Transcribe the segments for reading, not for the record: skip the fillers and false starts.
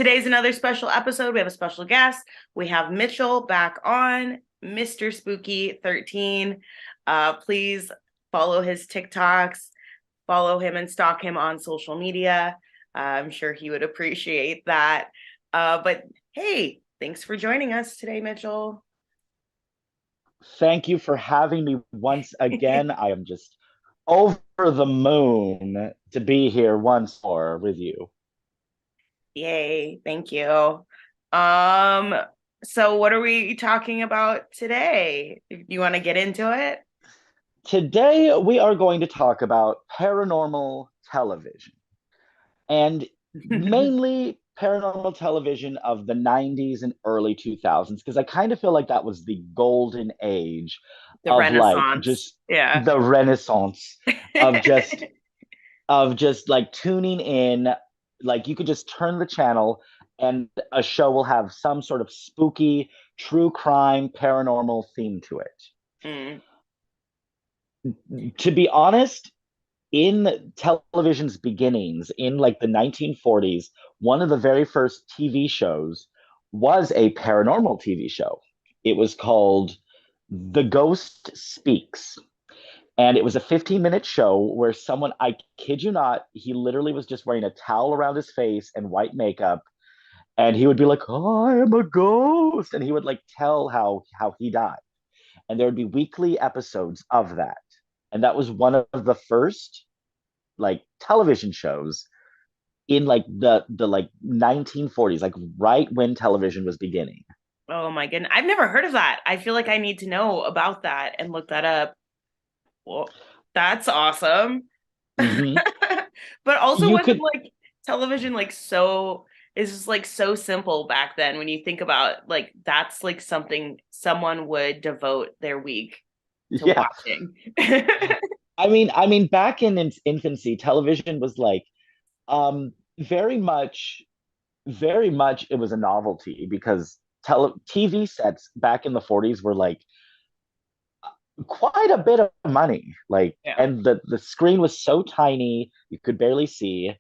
Today's another special episode. We have a special guest. We have Mitchell back on, Mr. Spooky 13. Please follow his TikToks, follow him and stalk him on social media. I'm sure he would appreciate that. But hey, thanks for joining us today, Mitchell. Thank you for having me once again. I am just over the moon to be here once more with you. Yay, thank you. Um, so what are we talking about today? You want to get into it? Today, we are going to talk about paranormal television and mainly paranormal television of the 90s and early 2000s, because I kind of feel like that was the golden age The of like Renaissance. just Yeah. the renaissance of just like tuning in. Like you could just turn the channel and a show will have some sort of spooky true crime paranormal theme to it. Mm. To be honest, in television's beginnings in like the 1940s, one of the very first TV shows was a paranormal TV show. It was called The Ghost Speaks. And it was a 15-minute show where someone, I kid you not, he literally was just wearing a towel around his face and white makeup. And he would be like, oh, I am a ghost. And he would like tell how he died. And there would be weekly episodes of that. And that was one of the first like television shows in like the like 1940s, like right when television was beginning. Oh my goodness. I've never heard of that. I feel like I need to know about that and look that up. Well, that's awesome. Mm-hmm. But also You wasn't could, like television like so is just like so simple back then when you think about like that's like something someone would devote their week to yeah. watching. I mean, back in its infancy, television was like very much, very much it was a novelty because TV sets back in the 40s were like quite a bit of money. Like, Yeah. and the screen was so tiny, you could barely see.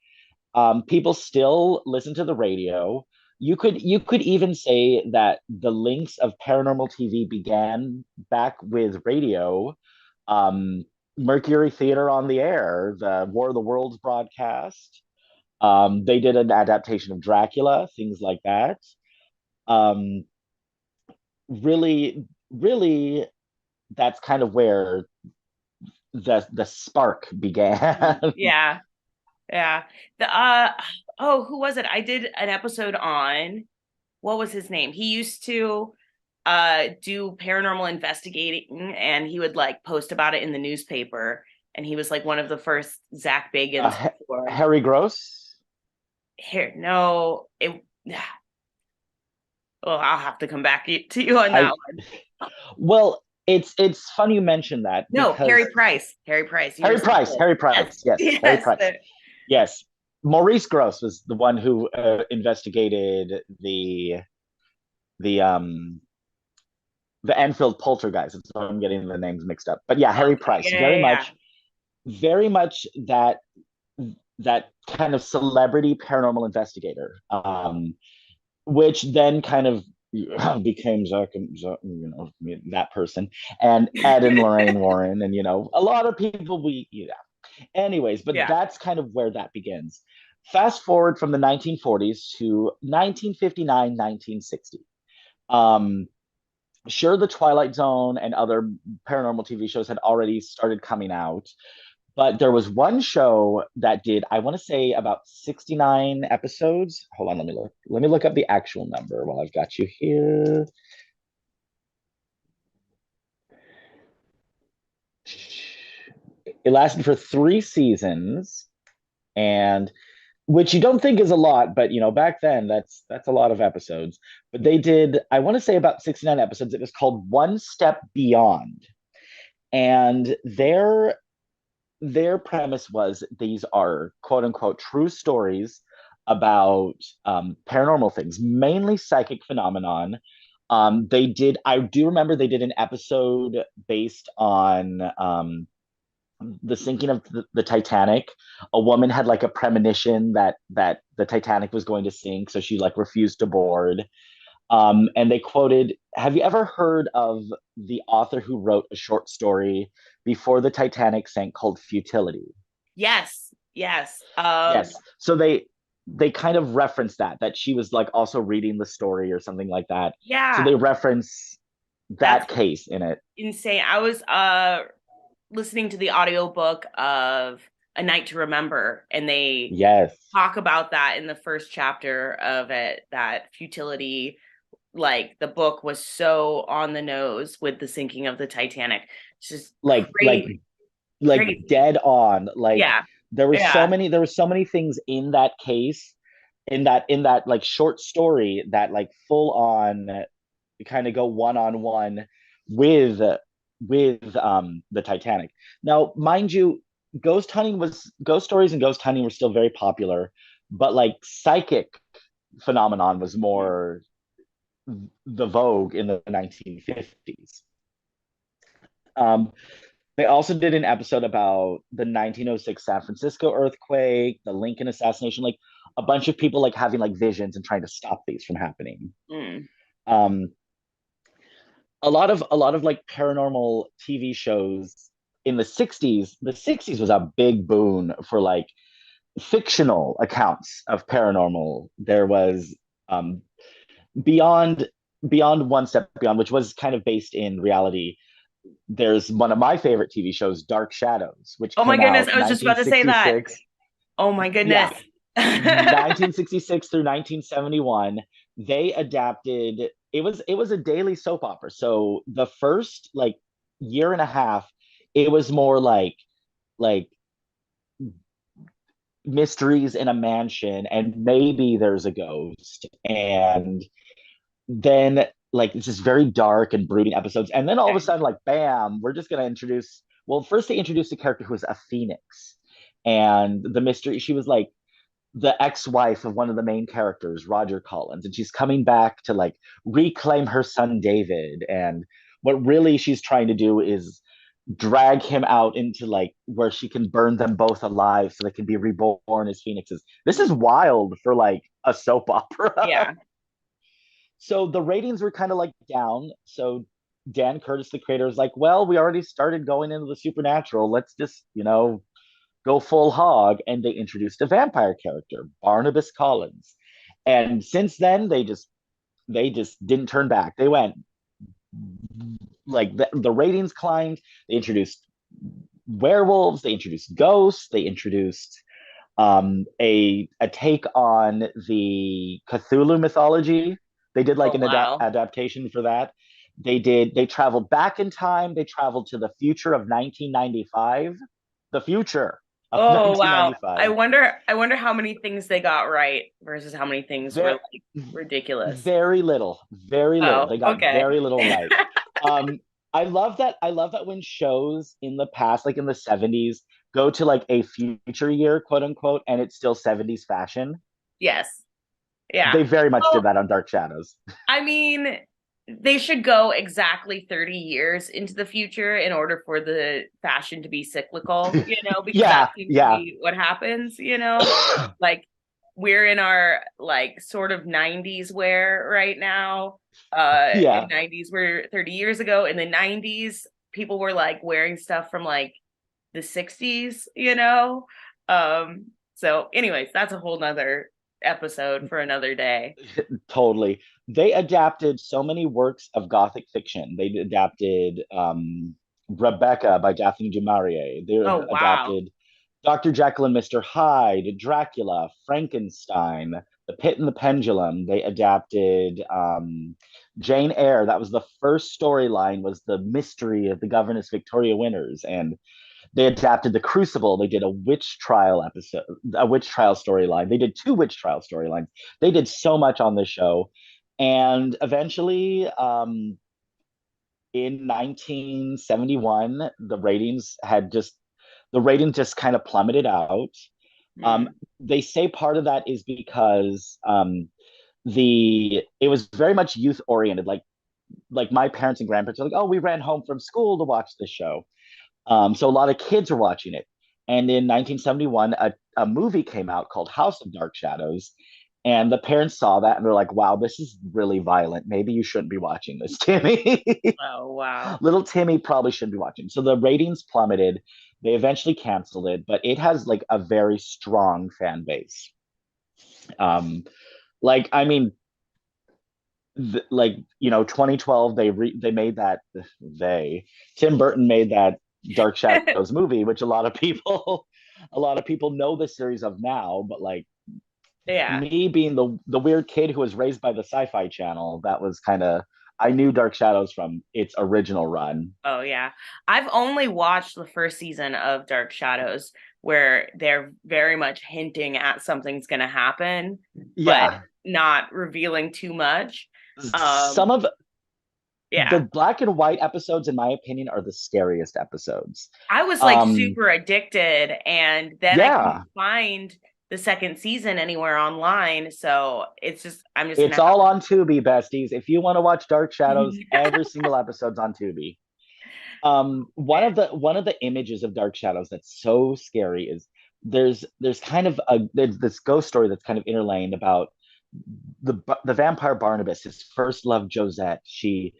People still listen to the radio. You could even say that the links of paranormal TV began back with radio. Um, Mercury Theater on the Air, the War of the Worlds broadcast. They did an adaptation of Dracula, things like that. Um, really, that's kind of where the spark began. Yeah. Yeah. The oh, who was it? I did an episode on what was his name? He used to do paranormal investigating and he would like post about it in the newspaper and he was like one of the first Zach Bagans before Harry Gross. here. No, it well, I'll have to come back to you on that I one. Well, it's funny you mention that No, Harry because Price. Harry Price. You Harry just said Price, it. Harry Yes. Price, yes, Harry Yes. Price, yes. Maurice Gross was the one who investigated the the Enfield poltergeist. So I'm getting the names mixed up, but yeah, Harry Okay. Price, Yeah, yeah, yeah. very much that kind of celebrity paranormal investigator, which then kind of became that person, and Ed and Lorraine Warren, and a lot of people anyways, but Yeah. that's kind of where that begins. Fast forward from the 1940s to 1959, 1960. Um, sure, the Twilight Zone and other paranormal TV shows had already started coming out, but there was one show that did, I want to say, about 69 episodes. Hold on, let me look. Let me look up the actual number while I've got you here. It lasted for 3 seasons, and which you don't think is a lot, but back then that's a lot of episodes. But they did, I want to say, about 69 episodes. It was called One Step Beyond. And their premise was these are quote unquote true stories about paranormal things, mainly psychic phenomenon. I do remember they did an episode based on the sinking of the Titanic, a woman had like a premonition that the Titanic was going to sink, so she like refused to board. And they quoted, have you ever heard of the author who wrote a short story before the Titanic sank called Futility? Yes, yes. Yes. So they kind of reference that she was like also reading the story or something like that. So Yeah, they reference that's that case in it. insane. I was listening to the audiobook of A Night to Remember, and they Yes. talk about that in the first chapter of it, that futility, like the book was so on the nose with the sinking of the Titanic. It's just Like like crazy, like crazy. dead on. Like Yeah, there yeah. were so many things in that case, in that like short story that like full on kind of go one on one with the Titanic. Now, mind you, ghost stories and ghost hunting were still very popular, but like psychic phenomenon was more the vogue in the 1950s. Um, they also did an episode about the 1906 San Francisco earthquake, the Lincoln assassination, like a bunch of people like having like visions and trying to stop these from happening. Mm. Um, a lot of like paranormal TV shows in the 60s. The 60s was a big boon for like fictional accounts of paranormal. There was um beyond One Step Beyond, which was kind of based in reality. There's one of my favorite TV shows, Dark Shadows, which Oh my came goodness, out I was just about to say that. 1966. Oh my goodness. Yeah, 1966 through 1971. They adapted, it was a daily soap opera. So the first like year and a half, it was more like mysteries in a mansion and maybe there's a ghost. And then like it's just very dark and brooding episodes. And then all of a Okay. sudden, like bam, we're just gonna introduce, well, first they introduced a character who was a phoenix. And the mystery, she was like the ex-wife of one of the main characters, Roger Collins, and she's coming back to like reclaim her son David. And what really she's trying to do is drag him out into like where she can burn them both alive so they can be reborn as phoenixes. This is wild for like a soap opera. Yeah. So the ratings were kind of like down. So Dan Curtis, the creator, is like, well, we already started going into the supernatural. Let's just, go full hog. And they introduced a vampire character, Barnabas Collins. And since then, they just didn't turn back. They went like the ratings climbed. They introduced werewolves. They introduced ghosts. They introduced a take on the Cthulhu mythology. They did like Oh an wow. adaptation for that. They traveled back in time. They traveled to the future of 1995. The future of Oh wow. 1995. I wonder how many things they got right versus how many things were Very like ridiculous. very little, very little. Oh, They got okay. very little right. Um, I love that when shows in the past, like in the 70s, go to like a future year, quote unquote, and it's still 70s fashion. Yes. Yeah. They very much did Well, that on Dark Shadows. I mean, they should go exactly 30 years into the future in order for the fashion to be cyclical, because that Yeah, seems to yeah. be what happens. Like we're in our like sort of 90s wear right now. In Yeah. 90s were 30 years ago. In the 90s, people were like wearing stuff from like the 60s. So anyways, that's a whole nother episode for another day. Totally. They adapted so many works of Gothic fiction. They adapted Rebecca by Daphne du Maurier. They Oh wow. adapted Dr. Jekyll and Mr. Hyde, Dracula, Frankenstein, The Pit and the Pendulum. They adapted Jane Eyre. That was the first storyline, was the mystery of the Governess Victoria Winters. And they adapted The Crucible. They did a witch trial storyline. They did two witch trial storylines. They did so much on this show. And eventually, in 1971, the ratings just kind of plummeted out. Um, Mm. they say part of that is because the it was very much youth oriented. Like my parents and grandparents are like, oh, we ran home from school to watch this show. So a lot of kids are watching it. And in 1971, a movie came out called House of Dark Shadows. And the parents saw that and they're like, wow, this is really violent. Maybe you shouldn't be watching this, Timmy. Oh, wow. Little Timmy probably shouldn't be watching. So the ratings plummeted. They eventually canceled it, but it has like a very strong fan base. Um, I mean, like 2012 they made that they Tim Burton made that Dark Shadows movie, which a lot of people a lot of people know the series of now, but like Yeah. me being the weird kid who was raised by the Sci-Fi Channel, that was kind of, I knew Dark Shadows from its original run. Oh, yeah. I've only watched the first season of Dark Shadows where they're very much hinting at something's going to happen, but Yeah, not revealing too much. some Um, of the yeah. black and white episodes, in my opinion, are the scariest episodes. I was like um super addicted, and then I couldn't yeah, find the second season anywhere online. So I'm just it's gonna have all on Tubi, besties. If you want to watch Dark Shadows, to. every single episode's on Tubi. One of the images of Dark Shadows that's so scary is there's this ghost story that's kind of interlaying about the vampire Barnabas, his first love Josette. She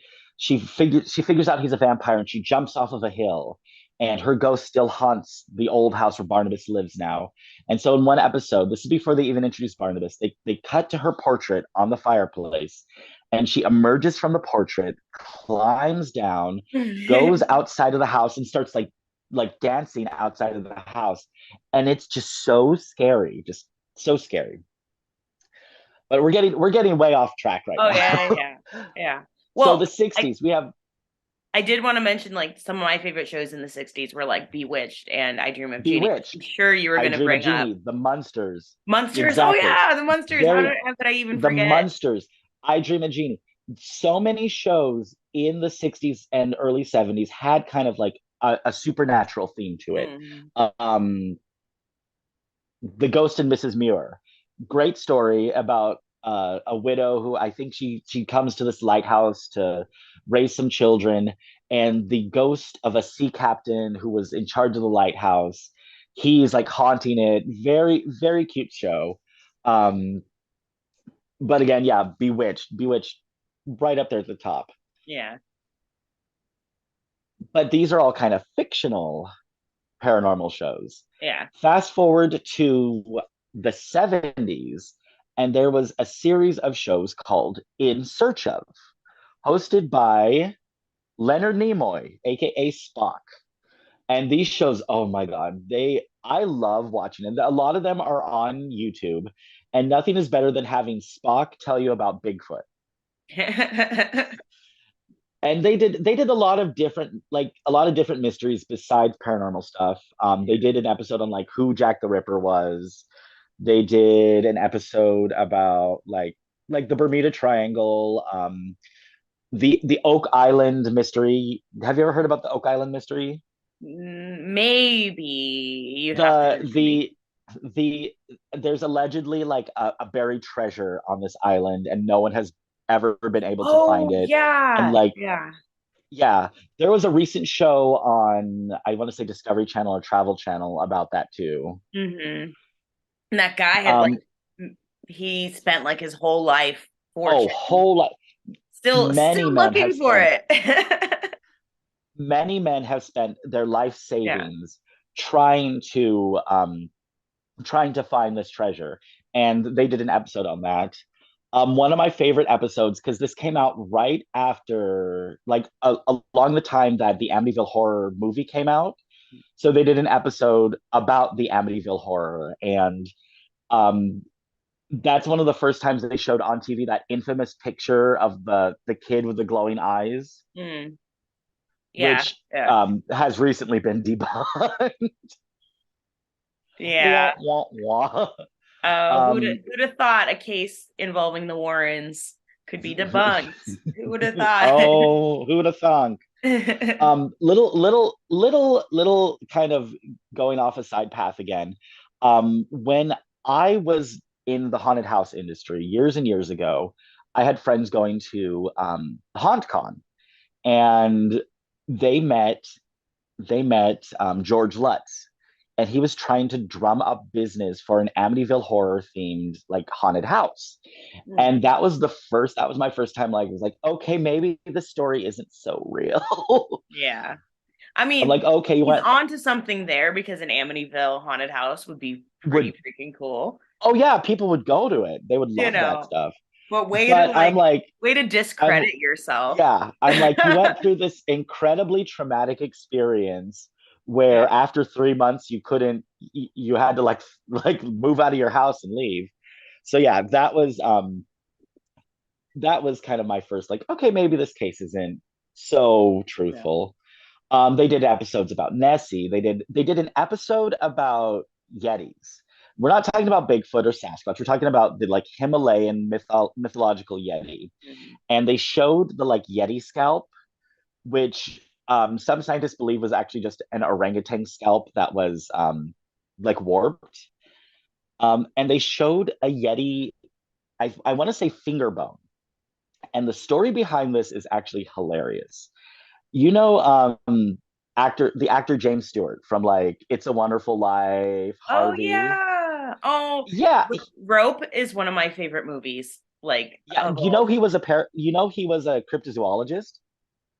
figures out he's a vampire and she jumps off of a hill, and her ghost still haunts the old house where Barnabas lives now. And so in one episode, this is before they even introduced Barnabas, they cut to her portrait on the fireplace, and she emerges from the portrait, climbs down, goes outside of the house, and starts like dancing outside of the house. And it's just so scary, just so scary. But we're getting way off track right Oh, yeah, now. yeah, yeah. So the Well, I 60s, we have I did want to mention like some of my favorite shows in the 60s were like Bewitched and I Dream of Jeannie. I'm Bewitched, sure you were I going to Dream of bring up Jeannie, The Munsters. Monsters. Oh Exactly. yeah, the Monsters. Very How could I even The forget? Munsters, I Dream of Jeannie. So many shows in the 60s and early 70s had kind of like a supernatural theme to it. Mm. Um, The Ghost and Mrs. Muir. Great story about a widow who, I think she comes to this lighthouse to raise some children, and the ghost of a sea captain who was in charge of the lighthouse, he's like haunting it. Very, very cute show. Um, but again, yeah, Bewitched, right up there at the top. Yeah, But these are all kind of fictional paranormal shows. yeah. Fast forward to the 70s, and there was a series of shows called In Search of, hosted by Leonard Nimoy, aka Spock. And these shows, oh my God, I love watching them. A lot of them are on YouTube, and nothing is better than having Spock tell you about Bigfoot. And they did a lot of different mysteries besides paranormal stuff. They did an episode on like who Jack the Ripper was. They did an episode about like the Bermuda Triangle, the Oak Island mystery. Have you ever heard about the Oak Island mystery? Maybe you'd have to The mention me. the the There's allegedly like a buried treasure on this island, and no one has ever been able to find Oh it. And yeah, like, yeah. yeah, there was a recent show on, I want to say, Discovery Channel or Travel Channel about that too. And that guy had like Um, he spent like his whole life oh, fortune whole lot. Many still men have looking for spent it. many men have spent their life Yeah. savings trying to find this treasure, and they did an episode on that. One of my favorite episodes, because this came out right after, like, along the time that the Amityville Horror movie came out. So they did an episode about the Amityville Horror, and um, that's one of the first times they showed on TV that infamous picture of the kid with the glowing eyes, Mm, yeah. which Yeah. has recently been debunked. Yeah. Wah, wah, wah. Who'd Um, have thought a case involving the Warrens could be debunked? Who would have thought? oh, who would have thunk? Little kind of going off a side path again. When I was in the haunted house industry years and years ago, I had friends going to HauntCon, and they met they met George Lutz, and he was trying to drum up business for an Amityville horror themed like haunted house. Mm, And that was my first time like it was like, okay, maybe the story isn't so real. yeah. I I'm like, mean, okay, you he's went on to something there because an Amityville haunted house would be pretty would freaking cool, oh yeah, people would go to it. They would you love that know. stuff. But But way to I'm discredit yourself. I'm like, you went through this incredibly traumatic experience Yeah. where after 3 months you couldn't you had to like move out of your house and leave. So yeah, that was kind of my first like, okay, maybe this case isn't so Yeah. truthful. They did episodes about Nessie. They did an episode about Yetis. We're not talking about Bigfoot or Sasquatch. We're talking about the like Himalayan mythological Yeti, Mhm. and they showed the like Yeti scalp, which some scientists believe was actually just an orangutan scalp that was like warped. And they showed a Yeti, I want to say finger bone. And the story behind this is actually hilarious. You know, the actor James Stewart from like It's a Wonderful Life, Oh Harvey. yeah. Oh, Yeah, Rope is one of my favorite movies, like yeah. of all time. He was a cryptozoologist.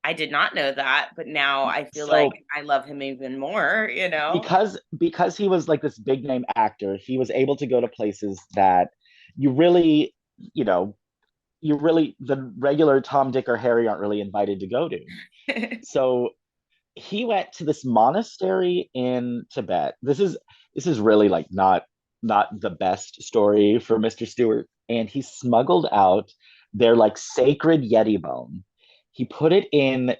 I did not know that, but now I feel like So I love him even more, you know? because he was like this big name actor, he was able to go to places that you really, you know, the regular Tom, Dick, or Harry aren't really invited to go to. So he went to this monastery in Tibet. This is really like not the best story for Mr. Stewart. And he smuggled out their like sacred Yeti bone. He put it in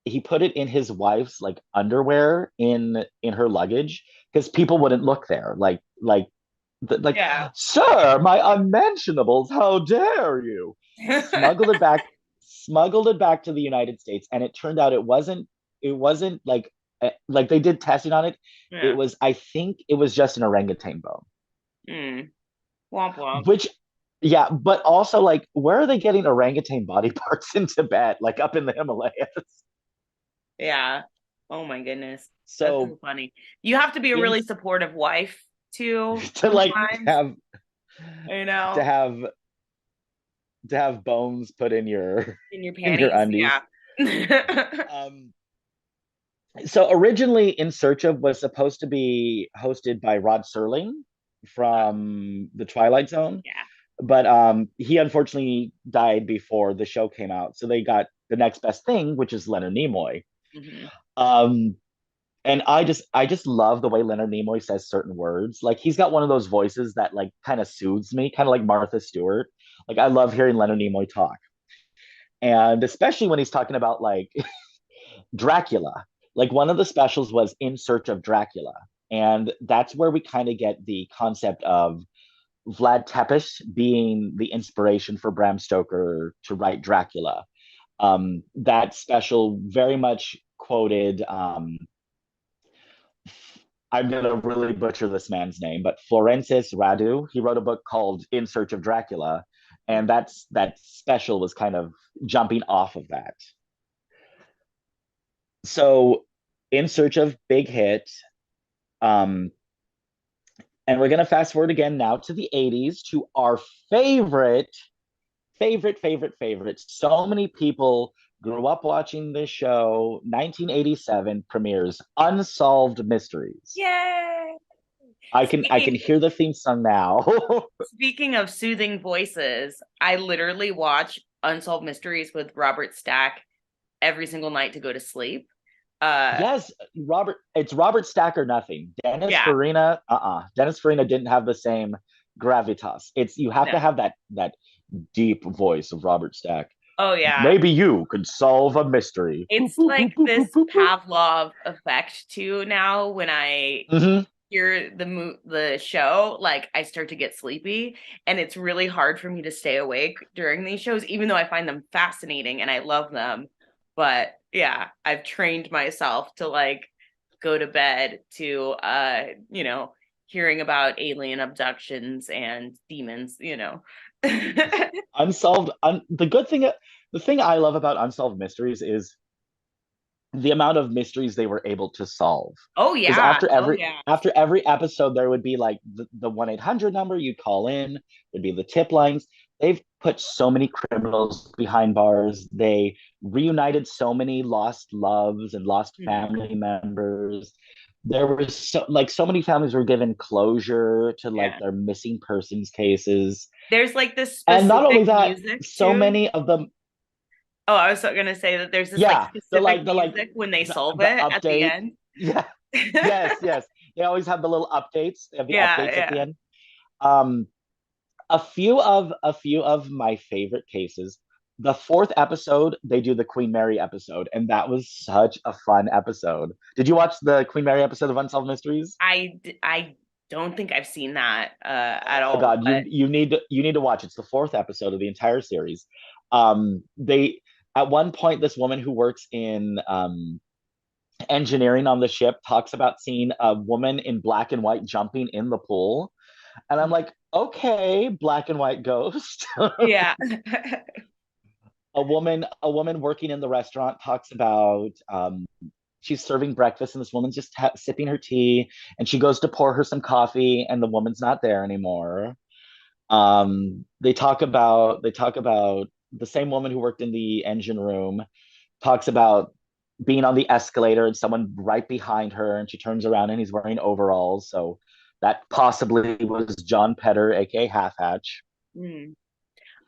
he put it in his wife's like underwear in her luggage because people wouldn't look there. Like, Yeah. sir, my unmentionables, how dare you? Smuggled it back, smuggled it back to the United States, and it turned out it wasn't like they did testing on it. It Yeah. was, I think it was just an orangutan bone. Mm. Womp womp. Which yeah, but also like where are they getting orangutan body parts in Tibet, like up in the Himalayas? Yeah. Oh my goodness. That's So so funny. You have to be a in really supportive wife too, to like sometimes, have you to know, have to have bones put in your in your in your panties. undies. Yeah. Um, so originally, In Search of was supposed to be hosted by Rod Serling from The Twilight Zone, Yeah. but he unfortunately died before the show came out. So they got the next best thing, which is Leonard Nimoy. Hmm. Um, and I just love the way Leonard Nimoy says certain words. Like he's got one of those voices that like kind of soothes me, kind of like Martha Stewart. Like I love hearing Leonard Nimoy talk, and especially when he's talking about like Dracula. Like one of the specials was In Search of Dracula. And that's where we kind of get the concept of Vlad Tepes being the inspiration for Bram Stoker to write Dracula. That special very much quoted, I'm going to really butcher this man's name, but Florencis Radu. He wrote a book called In Search of Dracula. And that special was kind of jumping off of that. So In Search of Big Hit, um, and we're going to fast forward again now to the 80s to our favorite. So many people grew up watching this show. 1987 premieres Unsolved Mysteries. Yay. I can Speaking hear the theme song now. speaking of soothing voices, I literally watch Unsolved Mysteries with Robert Stack every single night to go to sleep. Uh Yes, it's Robert Stack or nothing. Dennis yeah, Farina, Dennis Farina didn't have the same gravitas. It's you have to no. have that deep voice of Robert Stack. Oh yeah. Maybe you could solve a mystery. Boop, It's boop, like boop, boop, boop, this boop, boop. Pavlov effect too now when I Mm-hmm. hear the show, like I start to get sleepy and it's really hard for me to stay awake during these shows even though I find them fascinating and I love them. But yeah, I've trained myself to like go to bed to hearing about alien abductions and demons. Unsolved. The thing I love about Unsolved Mysteries is the amount of mysteries they were able to solve. Oh Because yeah. Oh yeah. after every episode, there would be like the 1-800 number you'd call in. There'd be the tip lines. They've put so many criminals behind bars. They reunited so many lost loves and lost Mhm. family members. There was so many families were given closure to like Yeah. their missing persons cases. There's like this And not only specific that, music so too. many of them, Oh, I was gonna say that there's this like yeah, specific the like music when they solve the it at the update. end. Yeah, yes, yes. They always have the little updates. They have the Yeah, updates at the yeah. end. Um, a few of my favorite cases. The fourth episode, they do the Queen Mary episode, and that was such a fun episode. Did you watch the Queen Mary episode of Unsolved Mysteries? I don't think I've seen that at Oh my all, God, but you need to watch. It's the fourth episode of the entire series. They at one point, this woman who works in engineering on the ship talks about seeing a woman in black and white jumping in the pool. And I'm like, okay, black and white ghost. yeah. A woman working in the restaurant talks about she's serving breakfast and this woman's just sipping her tea and she goes to pour her some coffee and the woman's not there anymore. They talk about the same woman who worked in the engine room talks about being on the escalator and someone right behind her and she turns around and he's wearing overalls, so that possibly was John Petter, aka Half Hatch. Mm.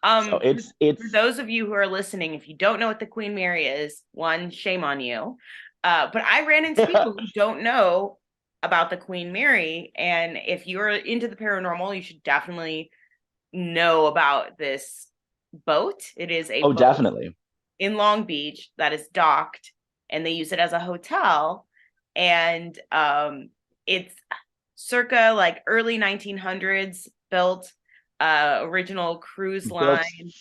So For those of you who are listening, if you don't know what the Queen Mary is, one, shame on you. But I ran into people who don't know about the Queen Mary, and if you're into the paranormal, you should definitely know about this boat. It is a oh, boat definitely. in Long Beach that is docked, and they use it as a hotel. And it's circa like early 1900s built, original cruise built line.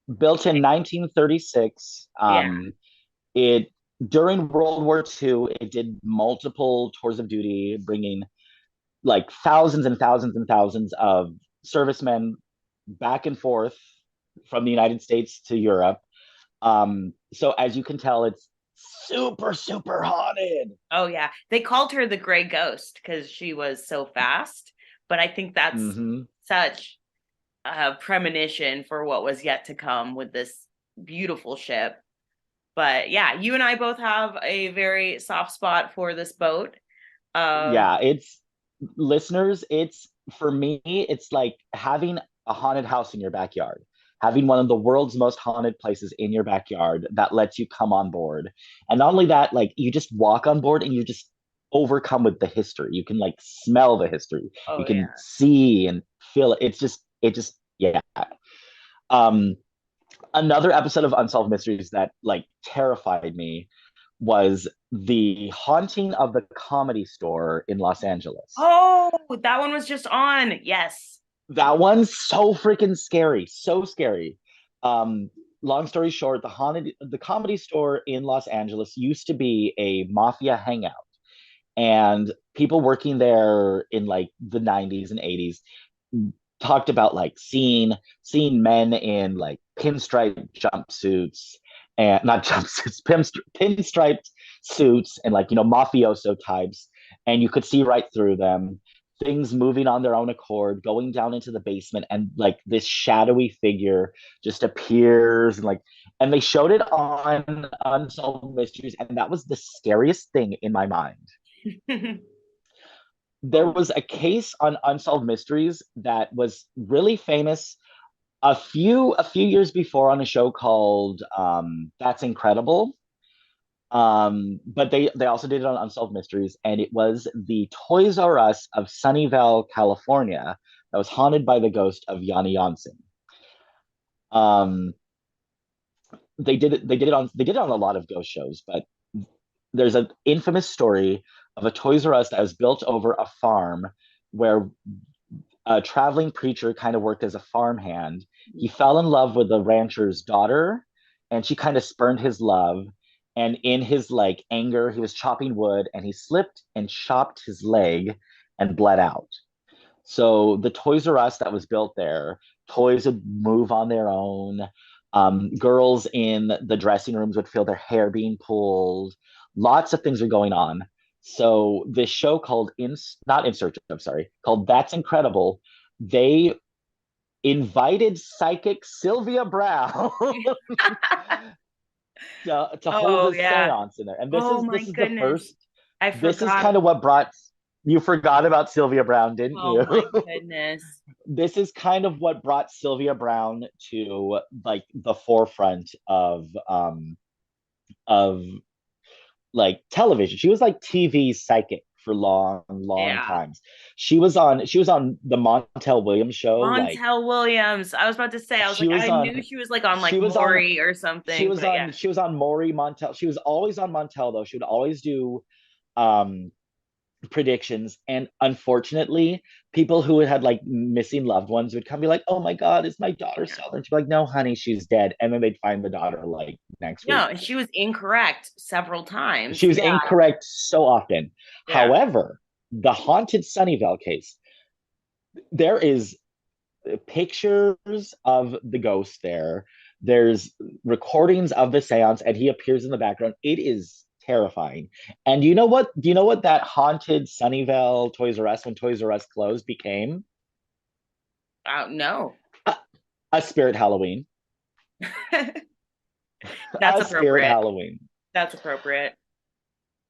Built in 1936. Yeah. It During World War II, it did multiple tours of duty, bringing like thousands and thousands and thousands of servicemen back and forth from the United States to Europe. So as you can tell, it's super, super haunted. Oh yeah. They called her the Gray Ghost because she was so fast. But I think that's Mm-hmm. such a premonition for what was yet to come with this beautiful ship. But yeah, you and I both have a very soft spot for this boat. Yeah, Um, it's listeners, it's for me, it's like having a haunted house in your backyard, having one of the world's most haunted places in your backyard that lets you come on board. And not only that, like you just walk on board and you just overcome with the history. You can like smell the history. oh You can yeah. see and feel it. It just, yeah. Um, Another episode of Unsolved Mysteries that like terrified me was the haunting of the Comedy Store in Los Angeles. Oh, that one was just on. Yes. That one's so freaking scary, so scary. Um, Long story short, the Comedy Store in Los Angeles used to be a mafia hangout, and people working there in like the 90s and 80s talked about like seeing men in like pinstripe jumpsuits and not jumpsuits, pinstriped suits and like mafioso types, and you could see right through them. Things moving on their own accord, going down into the basement, and like this shadowy figure just appears and they showed it on Unsolved Mysteries, and that was the scariest thing in my mind. There Oh. was a case on Unsolved Mysteries that was really famous a few years before on a show called That's Incredible. But they also did it on Unsolved Mysteries, and it was the Toys R Us of Sunnyvale, California, that was haunted by the ghost of Yanni Janssen. Um, they did it on a lot of ghost shows, but there's an infamous story of a Toys R Us that was built over a farm where a traveling preacher kind of worked as a farmhand. He fell in love with the rancher's daughter, and she kind of spurned his love. And in his like anger, he was chopping wood, and he slipped and chopped his leg and bled out. So the Toys R Us that was built there, toys would move on their own. Girls in the dressing rooms would feel their hair being pulled. Lots of things are going on. So this show called not In Search of, sorry, called That's Incredible. They invited psychic Sylvia Brown to hold Oh a yeah. seance in there. And Oh my this is the goodness. first, I this is forgot. kind of what brought you forgot about Sylvia Brown, didn't Oh you? my goodness. This is kind of what brought Sylvia Brown to like the forefront of like television. She was like TV psychic for long Yeah. times. She was on the Montel Williams show. Like Montel Williams. I was about to say, I was she like, was I on knew she was like on she like was on Maury or something, but yeah. she was on Maury Montel. She was always on Montel though. She would always do um predictions, and unfortunately people who had like missing loved ones would come and be like, oh my god, is my daughter Yeah. still there? And she'd be like, no honey, she's dead. And then they'd find the daughter like next No, week. and she was incorrect several She times. was Yeah. incorrect so often. Yeah. However, the haunted Sunnyvale case, there is pictures of the ghost there. There's recordings of the seance, and he appears in the background. It is terrifying. And you know what? Do you know what that haunted Sunnyvale Toys R Us, when Toys R Us closed, became? No. A, a spirit Halloween. That's A spirit appropriate. Halloween. That's appropriate.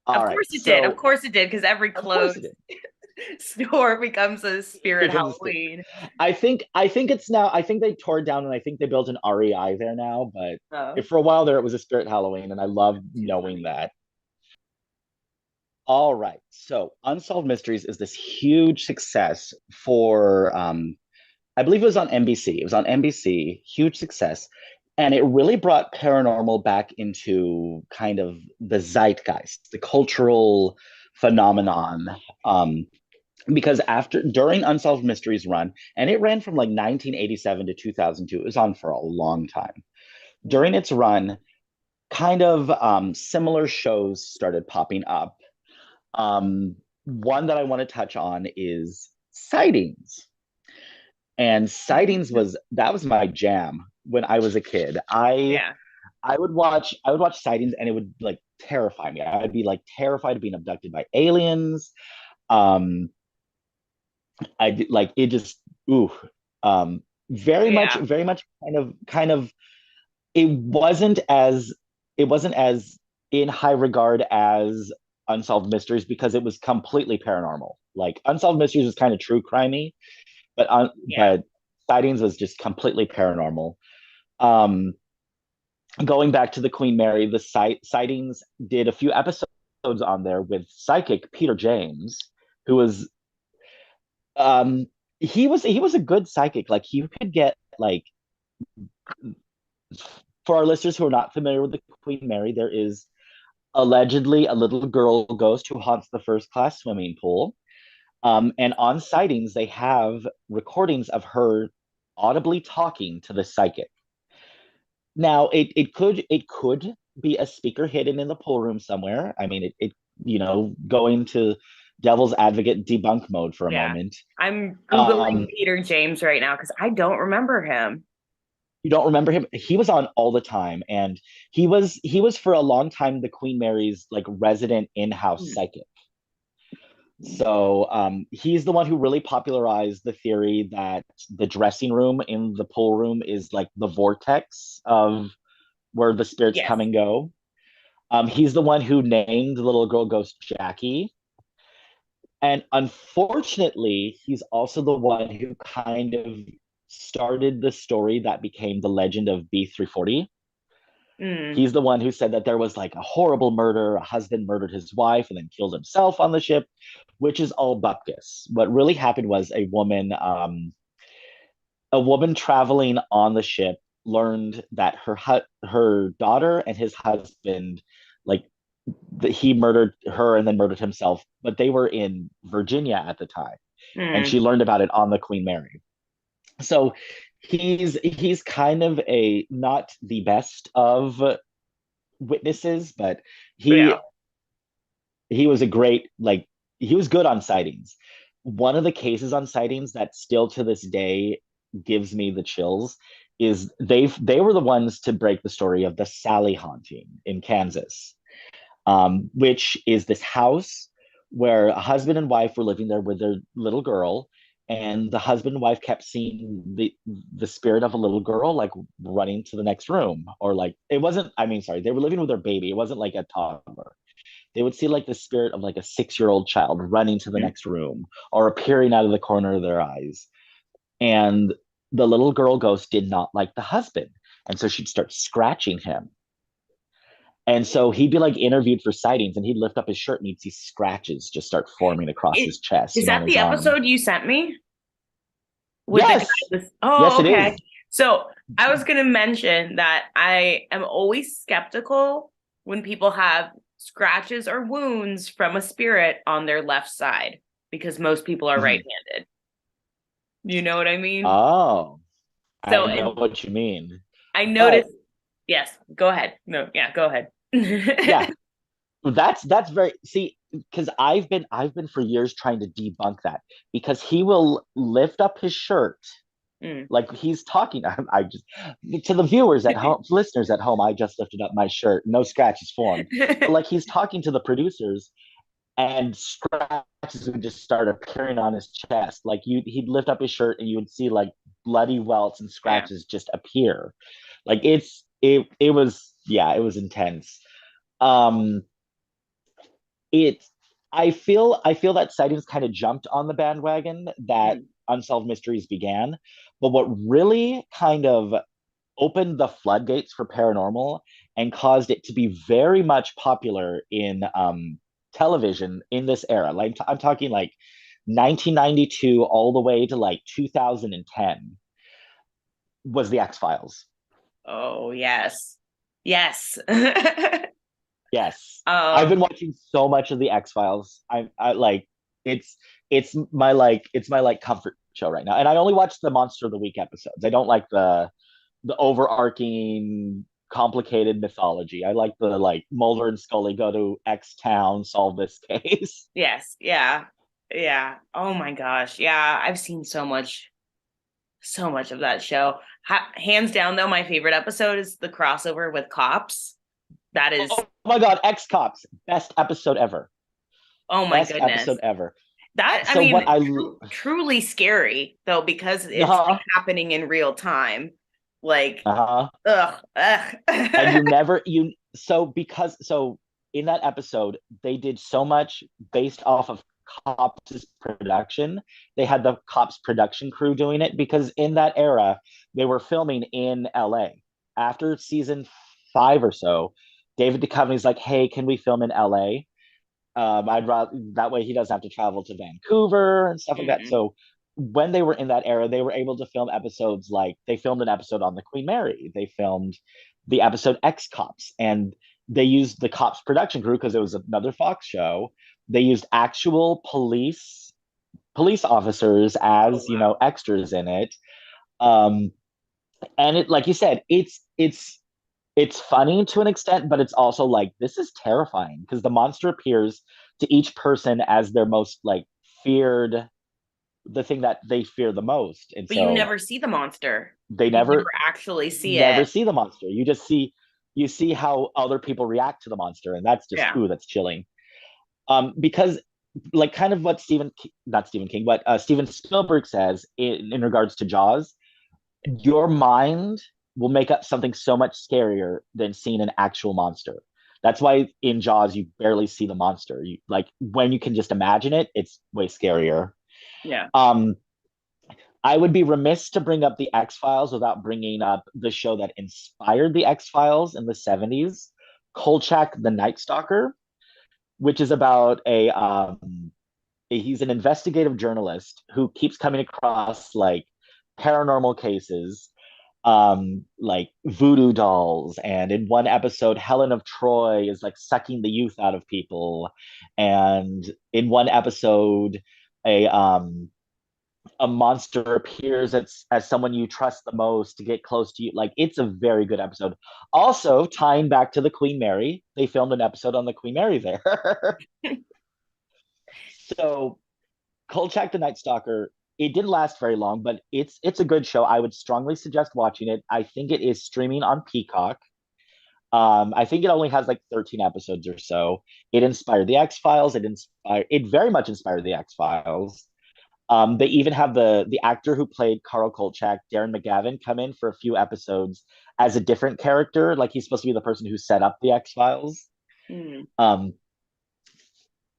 All Of right. course it did. Of So, course it did, because every of course closed it did. store becomes a spirit Becomes a spirit. Halloween. I think it's now. I think they tore it down, and I think they built an REI there now. But Oh, if for a while there, it was a Spirit Halloween, and I love too knowing funny. that. All right, so Unsolved Mysteries is this huge success for. I believe it was on NBC. It was on NBC, huge success, and it really brought paranormal back into kind of the zeitgeist, the cultural phenomenon. Um, because after during Unsolved Mysteries run, and it ran from like 1987 to 2002. It was on for a long time. During its run, kind of similar shows started popping up. One that I want to touch on is Sightings. And Sightings was that was my jam when I was a kid. Yeah. I would watch Sightings, and it would like terrify me. I'd be like terrified of being abducted by aliens. Um, I like it just ooh Yeah. very much kind of it wasn't as in high regard as Unsolved Mysteries, because it was completely paranormal. Like Unsolved Mysteries was kind of true crimey, Yeah. but Sightings was just completely paranormal. Um, Going back to the Queen Mary, the Sightings did a few episodes on there with psychic Peter James, who was um he was a good psychic. Like he could get like, for our listeners who are not familiar with the Queen Mary, there is allegedly a little girl ghost who haunts the first class swimming pool. And on Sightings, they have recordings of her audibly talking to the psychic. Now, it could be a speaker hidden in the pool room somewhere. I mean, you know, going to devil's advocate debunk mode for a Yeah. moment. I'm Googling Um, Peter James right now because I don't remember him. you don't remember him? He was on all the time, and he was for a long time the Queen Mary's like resident in-house Hmm. psychic. So he's the one who really popularized the theory that the dressing room in the pool room is like the vortex of where the spirits Yes. come and go. He's the one who named the little girl ghost Jackie. And unfortunately, he's also the one who kind of started the story that became the legend of B340. Mm. He's the one who said that there was like a horrible murder. A husband murdered his wife and then killed himself on the ship, which is all bupkis. What really happened was a woman traveling on the ship learned that her daughter and his husband, like he murdered her and then murdered himself, but they were in Virginia at the time, and Mm. she learned about it on the Queen Mary. So he's kind of a not the best of witnesses, but Yeah. he was a great like he was good on Sightings. One of the cases on Sightings that still to this day gives me the chills is they were the ones to break the story of the Sally haunting in Kansas, which is this house where a husband and wife were living there with their little girl, and the husband and wife kept seeing the spirit of a little girl like running to the next room, or like it wasn't. I mean, sorry, they were living with their baby. It wasn't like a toddler. They would see like the spirit of like a 6-year-old child running to the next room or appearing out of the corner of their eyes. And the little girl ghost did not like the husband. And so she'd start scratching him. And so he'd be like interviewed for sightings, and he'd lift up his shirt and you'd see scratches just start forming across It, his chest is and on that his the arm. episode you sent me with the guy Yes. with, Yes, oh, it okay. is. So I was going to mention that I am always skeptical when people have scratches or wounds from a spirit on their left side because most people are Mhm. right-handed. You know what I mean? Oh, I So, know and what you mean. I But noticed, yes, go ahead. No, yeah, go ahead. yeah, that's very, see, because I've been for years trying to debunk that, because he will lift up his shirt Mm. like he's talking. I just, to the viewers at home, listeners at home, I just lifted up my shirt, no scratches formed, but like he's talking to the producers, and scratches would just start appearing on his chest. Like he'd lift up his shirt and you would see like bloody welts and Yeah. scratches just appear. Like it was, yeah, it was intense. Um, it I feel that sightings kind of jumped on the bandwagon that Mm. Unsolved Mysteries began, but what really kind of opened the floodgates for paranormal and caused it to be very much popular in television in this era. Like I'm talking like 1992 all the way to like 2010 was the X Files. Oh, yes. Yes. Yes, I've been um, watching so much of the X Files. I like it's it's my like comfort show right now, and I only watch the Monster of the Week episodes. I don't like the overarching complicated mythology. I like the like Mulder and Scully go to X town, solve this case. yes, yeah. Yeah. Oh my gosh. Yeah, I've seen so much of that show. Hands down though, my favorite episode is the crossover with Cops. That is, Oh my god, X Cops, best episode ever. oh my Best goodness. episode ever. That, I So what mean, I truly scary though, because it's like uh-huh, happening in real time. Like, uh-huh. ugh, ugh. And you never you so because so in that episode they did so much based off of Cops production. They had the Cops production crew doing it because in that era they were filming in LA. After season 5 or so, David Duchovny's like, hey, can we film in LA? I'd rather that way he doesn't have to travel to Vancouver and stuff like that. Mm. So when they were in that era, they were able to film episodes like they filmed an episode on the Queen Mary. They filmed the episode X Cops, and they used the Cops production crew because it was another Fox show. They used actual police officers Oh as wow. extras in it. Um, and it, like you said, it's funny to an extent, but it's also like this is terrifying because the monster appears to each person as their most like feared, the thing that they fear the most, and But you so never see the monster. they You never never actually see never it. see the monster. You see how other people react to the monster, and that's just Yeah. ooh, that's chilling. Because like kind of what not Stephen King, but Steven Spielberg says in regards to Jaws, your mind will make up something so much scarier than seeing an actual monster. That's why in Jaws you barely see the monster. You like when you can just imagine it, it's way scarier. Yeah. Um, I would be remiss to bring up the X Files without bringing up the show that inspired the X Files in the 70s, Kolchak the Night Stalker, which is about he's an investigative journalist who keeps coming across like paranormal cases, like voodoo dolls, and in one episode Helen of Troy is like sucking the youth out of people, and in one episode a monster appears as someone you trust the most to get close to you. Like it's a very good episode. Also tying back to the Queen Mary, they filmed an episode on the Queen Mary there. So Kolchak the Night Stalker it didn't last very long, but it's a good show. I would strongly suggest watching it. I think it is streaming on Peacock. I think it only has like 13 episodes or so. It inspired the X-Files. It very much inspired the X-Files. They even have the actor who played Carl Kolchak, Darren McGavin, come in for a few episodes as a different character. Like he's supposed to be the person who set up the X-Files. Mm. Um,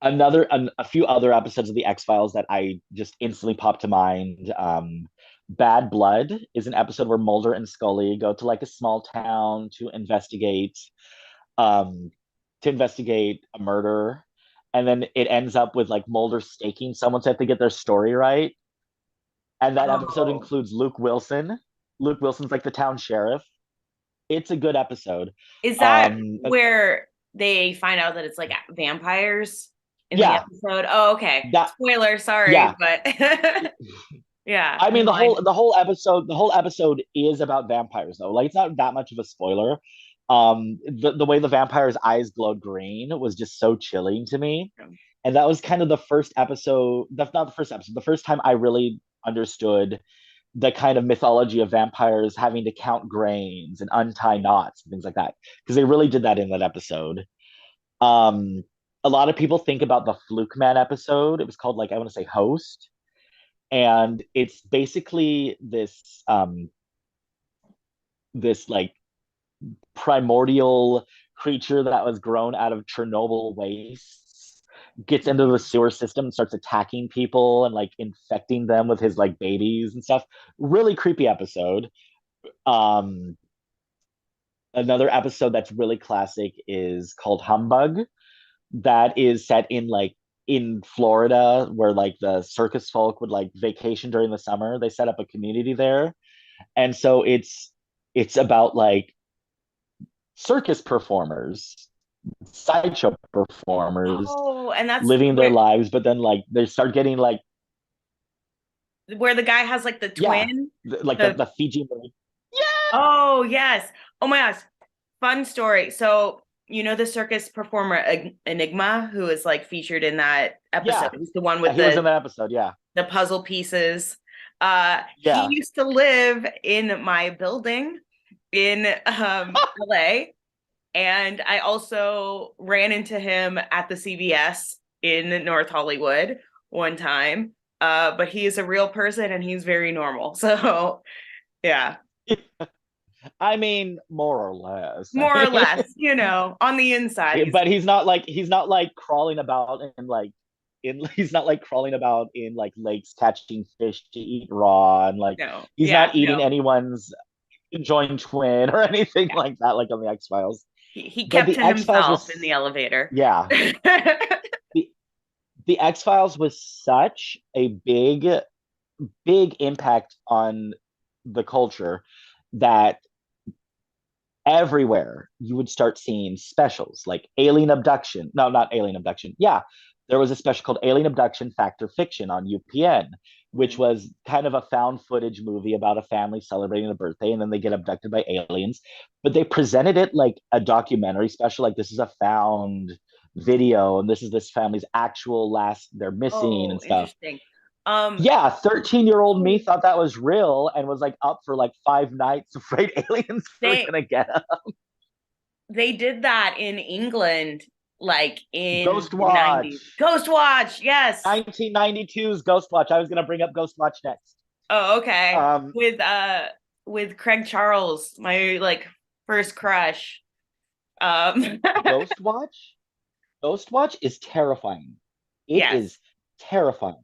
a few other episodes of the X-Files that I just instantly popped to mind. Bad Blood is an episode where Mulder and Scully go to like a small town um, to investigate a murder, and then it ends up with like Mulder staking someone so they have to get their story right. And that episode Oh, includes Luke Wilson. Luke Wilson's like the town sheriff. It's a good episode. is that Um, where they find out that it's like vampires in the yeah, episode? Oh, okay. that Spoiler, sorry, yeah. but yeah, I no, mean the whole episode is about vampires though. Like it's not that much of a spoiler. The way the vampire's eyes glowed green was just so chilling to me. And that was kind of the first episode, that's not the first episode, the first time I really understood the kind of mythology of vampires having to count grains and untie knots and things like that. Because they really did that in that episode. Um, a lot of people think about the Fluke Man episode. It was called like I want to say Host, and it's basically this like primordial creature that was grown out of Chernobyl wastes gets into the sewer system and starts attacking people and like infecting them with his like babies and stuff. Really creepy episode. Um, Another episode that's really classic is called Humbug. That is set in like in Florida where like the circus folk would like vacation during the summer. They set up a community there. And so it's about like circus performers, sideshow performers oh, and that's living their lives, but then like they start getting like where the guy has like the yeah, twin. like The the Fiji movie. Yeah, Oh, yes. Oh my gosh. Fun story. So, you know the circus performer Enigma who is like featured in that episode. yeah, He's the one yeah. with He was in that episode. Yeah, the puzzle pieces. He yeah. used to live in my building in LA, and I also ran into him at the CVS in North Hollywood one time. But he is a real person and he's very normal. So, yeah. I mean, more or less. I More or mean, less, on the inside, he's but he's not like crawling about in like in he's not like crawling about in like lakes catching fish to eat raw and like no, he's yeah, not eating no, anyone's conjoined twin or anything yeah. like that like on the X-Files. He But kept the to X-Files himself in was the elevator. yeah, the the X-Files was such a big impact on the culture that everywhere you would start seeing specials like alien abduction. No, not alien abduction. Yeah, there was a special called Alien Abduction Fact or Fiction on UPN, which Mm. was kind of a found footage movie about a family celebrating a birthday and then they get abducted by aliens. But they presented it like a documentary special, like this is a found video and this is this family's actual last, they're missing Oh, and stuff. interesting. Um, Yeah, 13-year-old me so thought that was real and was like up for like 5 nights afraid aliens were they gonna get him. they did that in England, like in Ghost the 90s. Watch. Ghost Watch, yes. 1992's Ghost Watch. I was gonna bring up Ghost Watch next. Oh, okay. Um, With Craig Charles, my like first crush. Um, Ghost Watch. Ghost Watch is terrifying. It yes. is terrifying.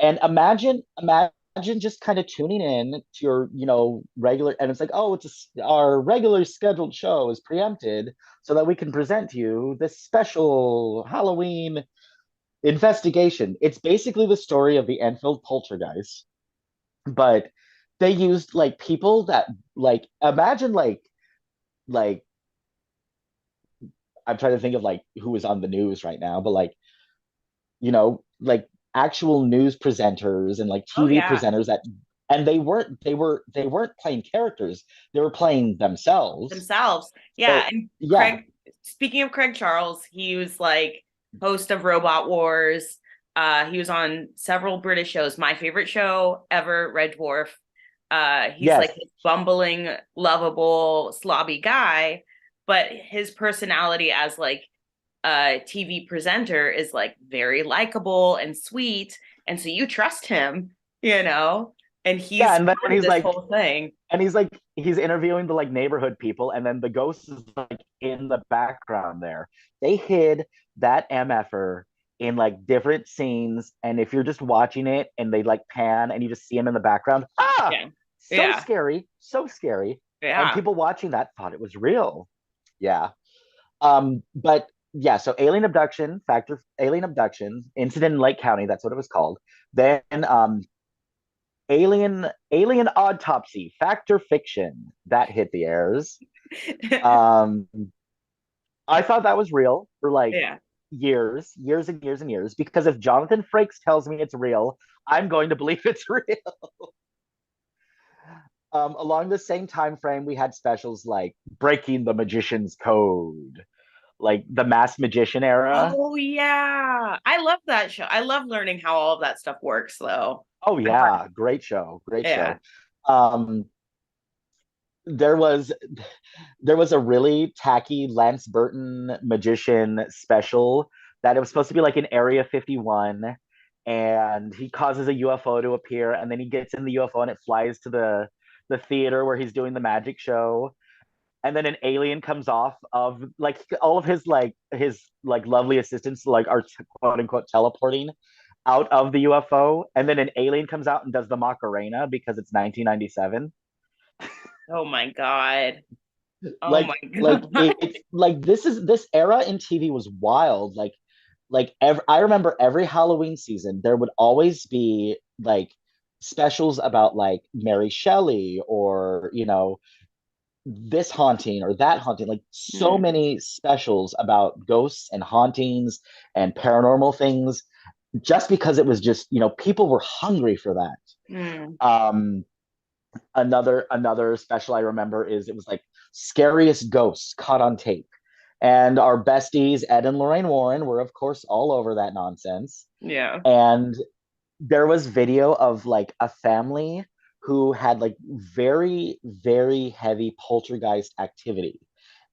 And imagine just kind of tuning in to your, regular, and it's like, oh, our regular scheduled show is preempted so that we can present to you this special Halloween investigation. It's basically the story of the Enfield poltergeist, but they used like people that like imagine like I'm trying to think of like who is on the news right now, but like like actual news presenters and like Oh TV yeah. presenters that and they weren't playing characters. They were playing themselves. Themselves. Yeah. So And yeah, speaking of Craig Charles, he was like host of Robot Wars. He was on several British shows. My favorite show ever, Red Dwarf. He's Yes. like this bumbling, lovable, slobby guy, but his personality as like a TV presenter is like very likable and sweet, and so you trust him, you know. And Yeah, he's and then part of this whole thing. he's interviewing the like neighborhood people, and then the ghost is like in the background there. They hid that MFer in like different scenes, and if you're just watching it and they like pan and you just see him in the background, Yeah, so yeah, scary, so scary. And yeah. people watching that thought it was real. Yeah. But yeah, so alien abduction, incident in Lake County, that's what it was called. Then alien autopsy, fact or fiction, that hit the airs. Um, I thought that was real for like Yeah. years and years and years. Because if Jonathan Frakes tells me it's real, I'm going to believe it's real. Along the same time frame, we had specials like Breaking the Magician's Code, like the Masked Magician era. Oh yeah. I love that show. I love learning how all of that stuff works though. Oh I find- yeah, great show, great Yeah. show. Um, there was there was a really tacky Lance Burton magician special that it was supposed to be like in Area 51, and he causes a UFO to appear, and then he gets in the UFO and it flies to the theater where he's doing the magic show, and then an alien comes off of like all of his like lovely assistants like are quote unquote teleporting out of the UFO, and then an alien comes out and does the Macarena because it's 1997. Oh my God. Oh like my like God. it's like this era in TV was wild. I remember every Halloween season there would always be like specials about like Mary Shelley or this haunting or that haunting, like so Mm, many specials about ghosts and hauntings and paranormal things, just because it was just people were hungry for that. mm. Another special I remember is it was like scariest ghosts caught on tape. And our besties, Ed and Lorraine Warren, were of course all over that nonsense. Yeah. And there was video of like a family who had like very, very heavy poltergeist activity.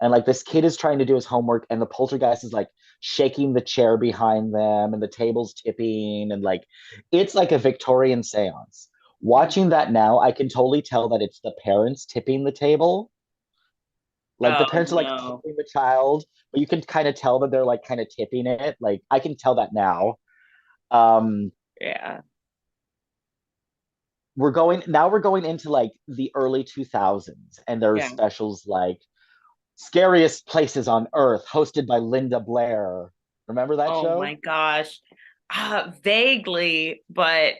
And like this kid is trying to do his homework, and the poltergeist is like shaking the chair behind them, and the table's tipping, and like it's like a Victorian seance. Watching that now, I can totally tell that it's the parents tipping the table. Like the Oh parents are like no. tipping the child, but you can kind of tell that they're like kind of tipping it. Like I can tell that now. Um, Yeah. we're going into like the early 2000s, and there's Yeah. specials like Scariest Places on Earth, hosted by Linda Blair. Remember that Oh show? my gosh. Vaguely, but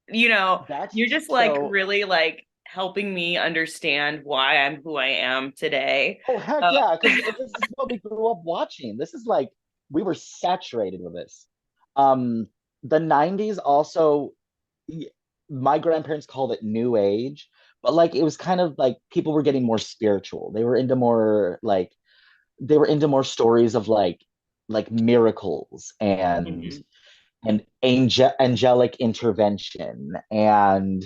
That you're just like show. really like helping me understand why I'm who I am today. Oh heck Uh, yeah, because this is what we grew up watching. This is like we were saturated with this. Um, the 90s also, my grandparents called it new age, but like it was kind of like people were getting more spiritual. They were into more stories of like miracles mhm. and angelic intervention, and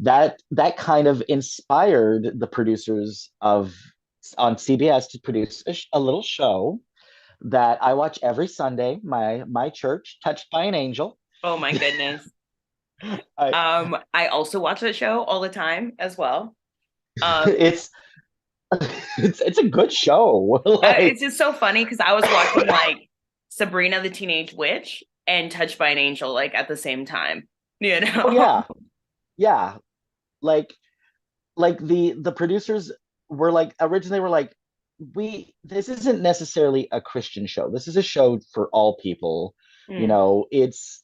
that kind of inspired the producers of on CBS to produce a little show that I watch every Sunday. My church, Touched by an Angel. Oh my goodness. I, I also watch that show all the time as well. Um, it's it's a good show. it's just so funny because I was watching like Sabrina the Teenage Witch and Touched by an Angel like at the same time, you Oh know? yeah, yeah. Like the producers were like originally were like, we this isn't necessarily a Christian show. This is a show for all people. You Mm, know, it's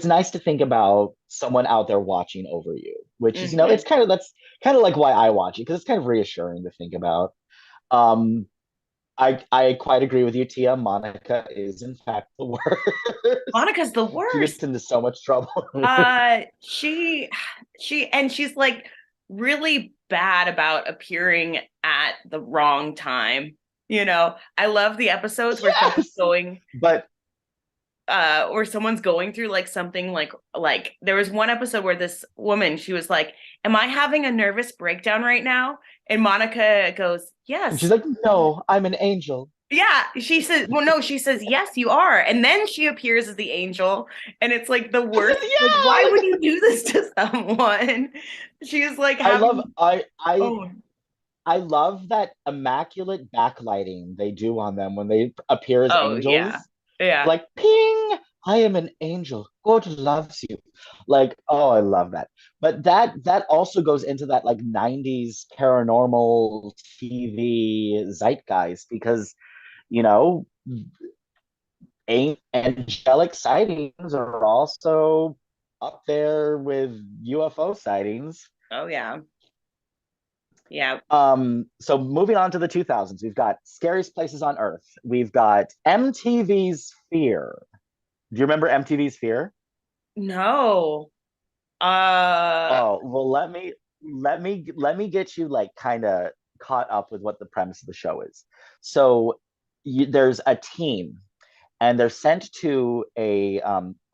nice to think about someone out there watching over you, which is hmm. that's kind of like why I watch it, because it's kind of reassuring to think about. Um, I quite agree with you, Tia. Monica is in fact the worst. Monica's the She gets worst. into so much trouble. She's like really bad about appearing at the wrong time. I love the episodes where she'll be Yes, going but or someone's going through like something like there was one episode where this woman, she was like, am I having a nervous breakdown right now? And Monica goes, And she's yes. like, no, I'm an angel. Yeah, she says, well, no, she says, yes, you are. And then she appears as the angel. And it's like the worst. Like, why would Yeah. you do this to someone? She's like I love having, I oh, I love that immaculate backlighting they do on them when they appear as oh, yeah. angels. Yeah. Like, ping, I am an angel. God loves you. Like, oh, I love that. But that also goes into that like 90s paranormal TV zeitgeist because, you know, angelic sightings are also up there with UFO sightings. Oh, yeah. Yeah. So moving on to the 2000s, we've got Scariest Places on Earth. We've got MTV's Fear. Do you remember MTV's Fear? No. Uh, Oh, well, let me get you like kind of caught up with what the premise of the show is. So there's a team and they're sent to a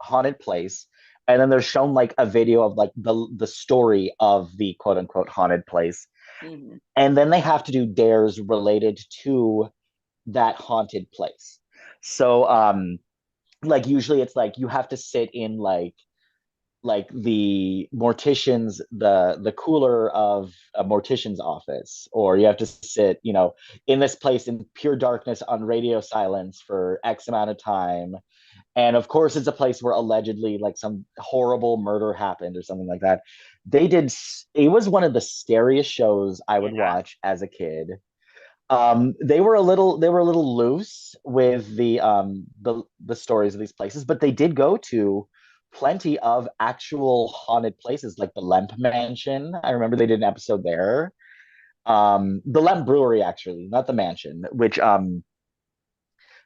haunted place and then they're shown like a video of like the story of the quote unquote haunted place mhm. and then they have to do dares related to that haunted place. So like usually it's like you have to sit in like the mortician's the cooler of a mortician's office, or you have to sit, in this place in pure darkness on radio silence for X amount of time. And of course it's a place where allegedly like some horrible murder happened or something like that. It was one of the scariest shows I would Yeah. watch as a kid. They were a little loose with the stories of these places, but they did go to plenty of actual haunted places, like the Lemp Mansion. I remember they did an episode there. The Lemp Brewery, actually, not the mansion, which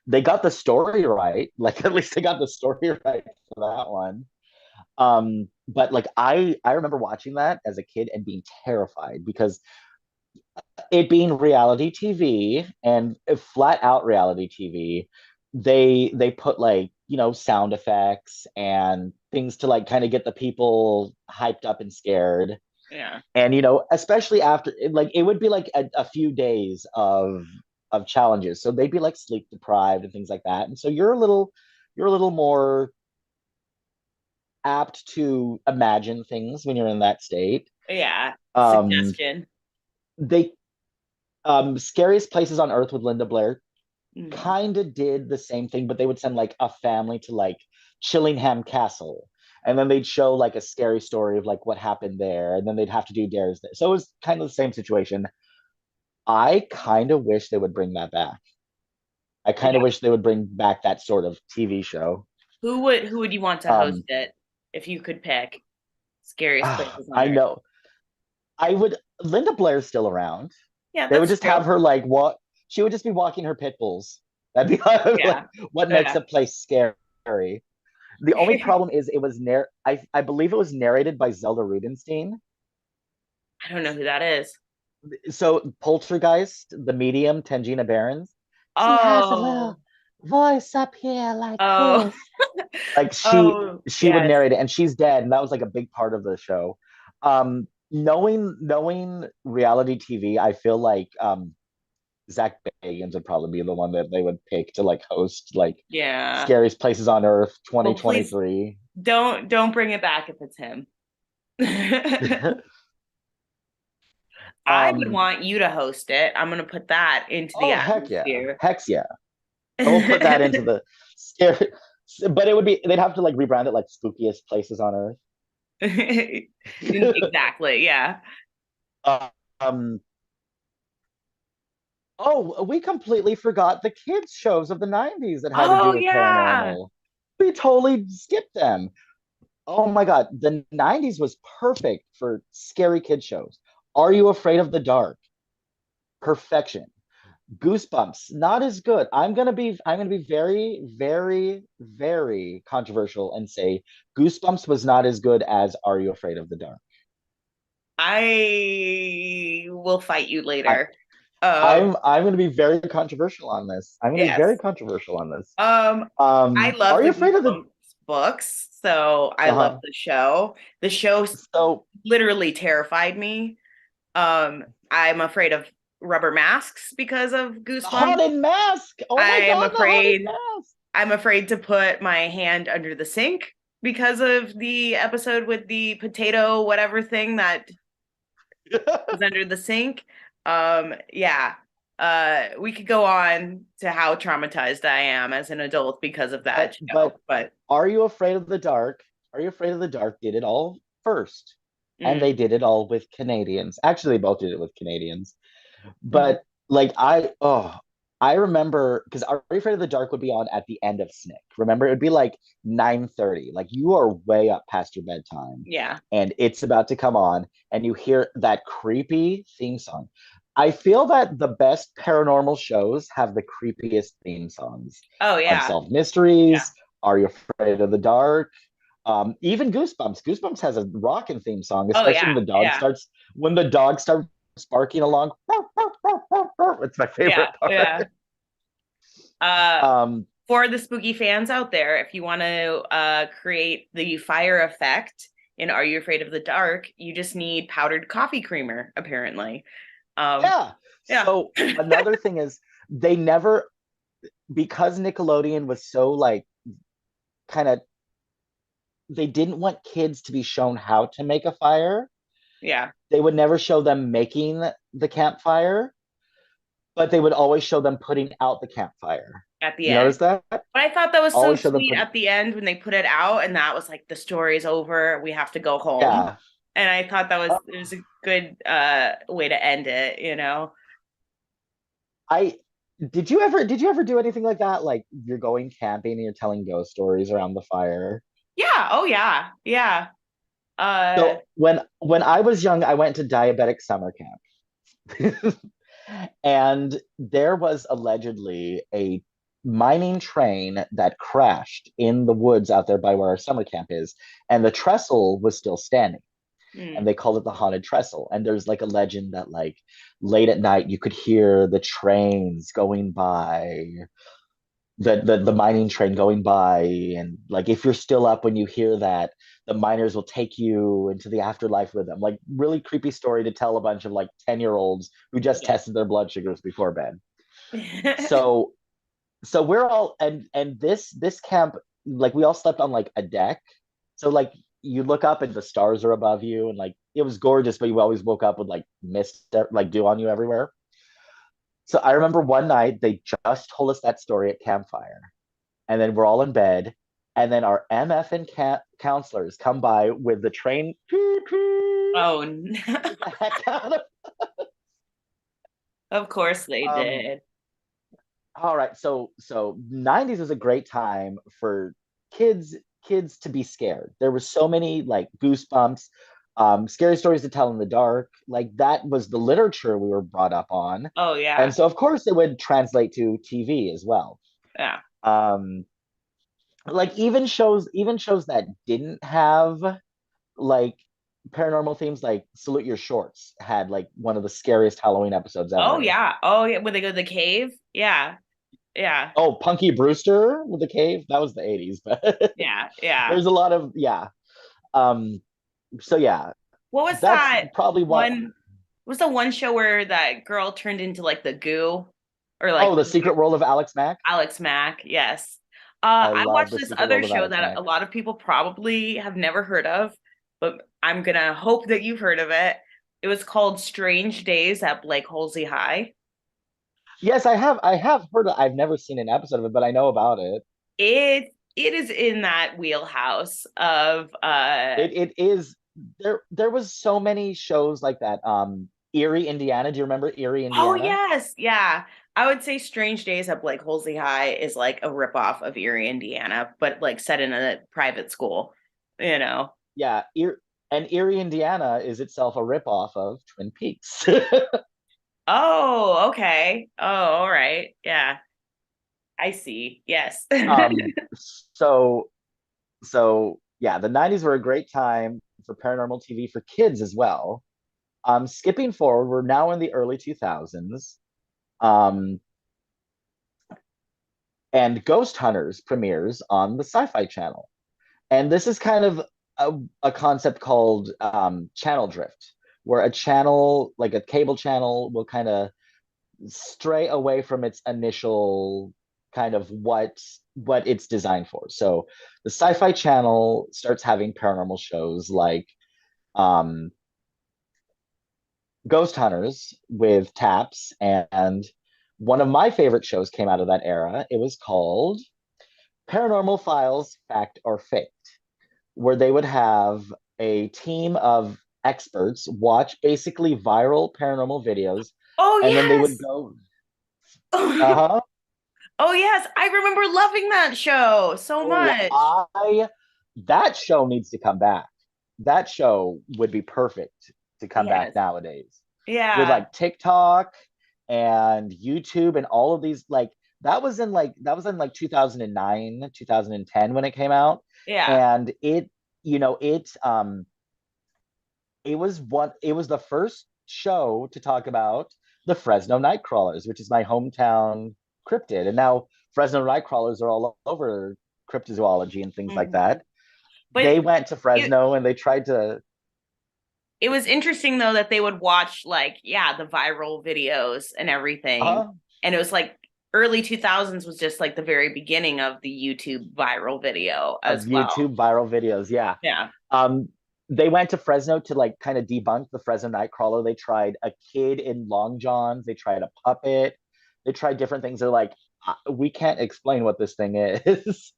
they got the story right. Like at least they got the story right for that one. But like I remember watching that as a kid and being terrified because it being reality TV and flat out reality TV, they put like, sound effects and things to like kind of get the people hyped up and scared. Yeah. And especially after like it would be like a few days of challenges. So they'd be like sleep deprived and things like that. And so you're a little more apt to imagine things when you're in that state. Yeah. Um Suggestion. they Scariest Places on Earth with Linda Blair Mhm. kind of did the same thing, but they would send like a family to like Chillingham Castle. And then they'd show like a scary story of like what happened there. And then they'd have to do dares there. So it was kind of the same situation. I kind of wish they would bring that back. I kind of Yeah. wish they would bring back that sort of TV show. Who would you want to host Um, it if you could pick scariest places on I earth? know. I would. Linda Blair's still around. Yeah, They would that's just have true. her like what? She would just be walking her pit bulls. That'd be like Yeah. what makes Yeah. a place scary. The only problem is it was I believe it was narrated by Zelda Rubinstein. I don't know who that is. So Poltergeist, the medium, Tangina Barons, she has a little Oh. voice up here like Oh. this. Like she Oh, she would yes. narrate it, and she's dead, and that was like a big part of the show. Knowing reality TV, I feel like Zach Bagans would probably be the one that they would pick to like host like Yeah. Scariest Places on Earth Well, please 2023. don't bring it back if it's him. I would um want you to host it. I'm gonna put that into the oh heck yeah. atmosphere. Heck yeah. I will put that into the scary, but they'd have to like rebrand it like Spookiest Places on Earth. Exactly. Yeah. um oh, we completely forgot the kids shows of the 90s that had to do Oh with yeah. paranormal. We totally skipped them. Oh my god, the 90s was perfect for scary kid shows. Are You Afraid of the Dark? Perfection. Goosebumps, not as good. I'm gonna be very, very, very controversial and say Goosebumps was not as good as Are You Afraid of the Dark? I will fight you I later. I'm going to be very controversial on this. I'm going to be very Yes. controversial on this. Um, I love Are the you afraid of the? Goosebumps books, so I love Uh-huh. the show. The show So literally terrified me. I'm afraid of rubber masks because of the Goosebumps. haunted mask. Oh I my am God, the haunted afraid mask. I'm afraid to put my hand under the sink because of the episode with the potato whatever thing that is under the sink. Yeah. We could go on to how traumatized I am as an adult because of that show, But but are you afraid of the dark? Are you afraid of the dark? Did it all first, and mm, they did it all with Canadians. Actually, they both did it with Canadians. mhm. But like I remember because Are You Afraid of the Dark would be on at the end of Snick. Remember, it would be like 9:30. Like you are way up past your bedtime, Yeah. and it's about to come on, and you hear that creepy theme song. I feel that the best paranormal shows have the creepiest theme songs. Oh yeah. Unsolved Yeah. Mysteries, Are You Afraid of the Dark? Even Goosebumps. Goosebumps has a rocking theme song, Oh especially yeah. Yeah. when the dog starts barking along. It's my Yeah. favorite part. Yeah. Uh Um, for the spooky fans out there, if you want to create the fire effect in Are You Afraid of the Dark, you just need powdered coffee creamer, apparently. Um, yeah. yeah. So another thing is they never because Nickelodeon was so like kind of they didn't want kids to be shown how to make a fire. Yeah. They would never show them making the campfire, but they would always show them putting out the campfire. At the You end. notice that? But I thought that was so Always show them sweet put at the end when they put it out and that was like the story's over, we have to go home. yeah. And I thought that was Oh, it was a good way to end it, you know. I did you ever do anything like that? Like you're going camping and you're telling ghost stories around the fire. Yeah, oh yeah. Yeah. Uh So when I was young, I went to diabetic summer camp. And there was allegedly a mining train that crashed in the woods out there by where our summer camp is, and the trestle was still standing. And mm, they called it the haunted trestle. And there's like a legend that like late at night you could hear the trains going by, the mining train going by, and like if you're still up when you hear that, the miners will take you into the afterlife with them. Like really creepy story to tell a bunch of like 10-year-olds who just yeah. tested their blood sugars before bed. So we're all and this camp, like we all slept on like a deck. So like you look up and the stars are above you, and like it was gorgeous, but you always woke up with like mist, like dew on you everywhere. So I remember one night they just told us that story at campfire, and then we're all in bed, and then our MF and counselors come by with the train, Oh, get the heck out of. of course they Um, did. all right, so 90s is a great time for kids kids to be scared. There were so many like Goosebumps, scary stories to tell in the dark. Like that was the literature we were brought up on, Oh and yeah. so of course it would translate to TV as well. Yeah. Um, like even shows that didn't have like paranormal themes, like Salute Your Shorts had like one of the scariest Halloween episodes Oh ever. yeah. Oh yeah. When they go to the cave. Yeah. Yeah. Oh, Punky Brewster with the cave, that was the 80s, but Yeah. Yeah. there's a lot of yeah. Um, so yeah, What was that's that probably what. one? Was the one show where that girl turned into like the goo or Oh, like The the weird Secret World of Alex Mack. Alex Mack? Yes. I I love watched The this Secret other World of show Alex that Mack. a lot of people probably have never heard of, but I'm gonna hope that you've heard of it. It was called Strange Days at Blake Halsey High. Yes, I have heard of, I've never seen an episode of it, but I know about it. It is in that wheelhouse of It is there was so many shows like that. Erie, Indiana. Do you remember Erie, oh Indiana? yes, yeah. I would say Strange Days at Blake Halsey High is like a ripoff of Erie, Indiana, but like set in a private school, you know. Yeah, and Erie, Indiana is itself a ripoff of Twin Peaks. Oh, okay. Oh, all right. Yeah, I see. Yes. um, so yeah, the 90s were a great time for paranormal TV for kids as well. Skipping forward, we're now in the early 2000s. Um, and Ghost Hunters premieres on the Sci-Fi Channel. And this is kind of a concept called channel drift, where a channel, like a cable channel, will kind of stray away from its initial kind of what it's designed for. So the Sci-Fi Channel starts having paranormal shows like um, Ghost Hunters with Taps, and one of my favorite shows came out of that era. It was called Paranormal Files Fact or Fake, where they would have a team of experts watch basically viral paranormal videos, Oh and then they would yes. go, uh-huh. Oh yes, I remember loving that show so Oh, much. that show needs to come back. That show would be perfect to come back Yes. nowadays. With Yeah. like TikTok and YouTube and all of these, like that was in like 2009, 2010 when it came out. Yeah. And it, you know, it was the first show to talk about the Fresno Nightcrawlers, which is my hometown cryptid. And now Fresno Nightcrawlers are all over cryptozoology and things like Mhm. that. But They went to it Fresno and they tried to, it was interesting though that they would watch like yeah, the viral videos and everything. uh, And it was like early 2000s was just like the very beginning of the YouTube viral video of as well. YouTube viral videos. Yeah. Yeah. Um, they went to Fresno to like kind of debunk the Fresno Nightcrawler. They tried a kid in long johns. They tried a puppet. They tried different things. They're like, we can't explain what this thing is.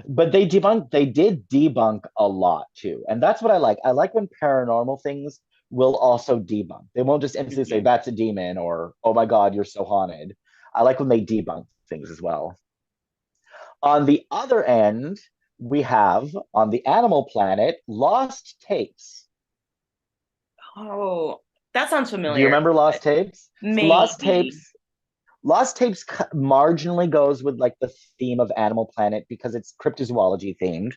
But they did debunk a lot too. And that's what I like. I like when paranormal things will also debunk. They won't just instantly say, Mhm. that's a demon or, oh my God, you're so haunted. I like when they debunk things as well. On the other end, we have on the animal planet Lost Tapes. Oh, that sounds Do you familiar, remember but Lost Tapes? Lost maybe. Tapes Lost Tapes marginally goes with like the theme of Animal Planet because it's cryptozoology themed,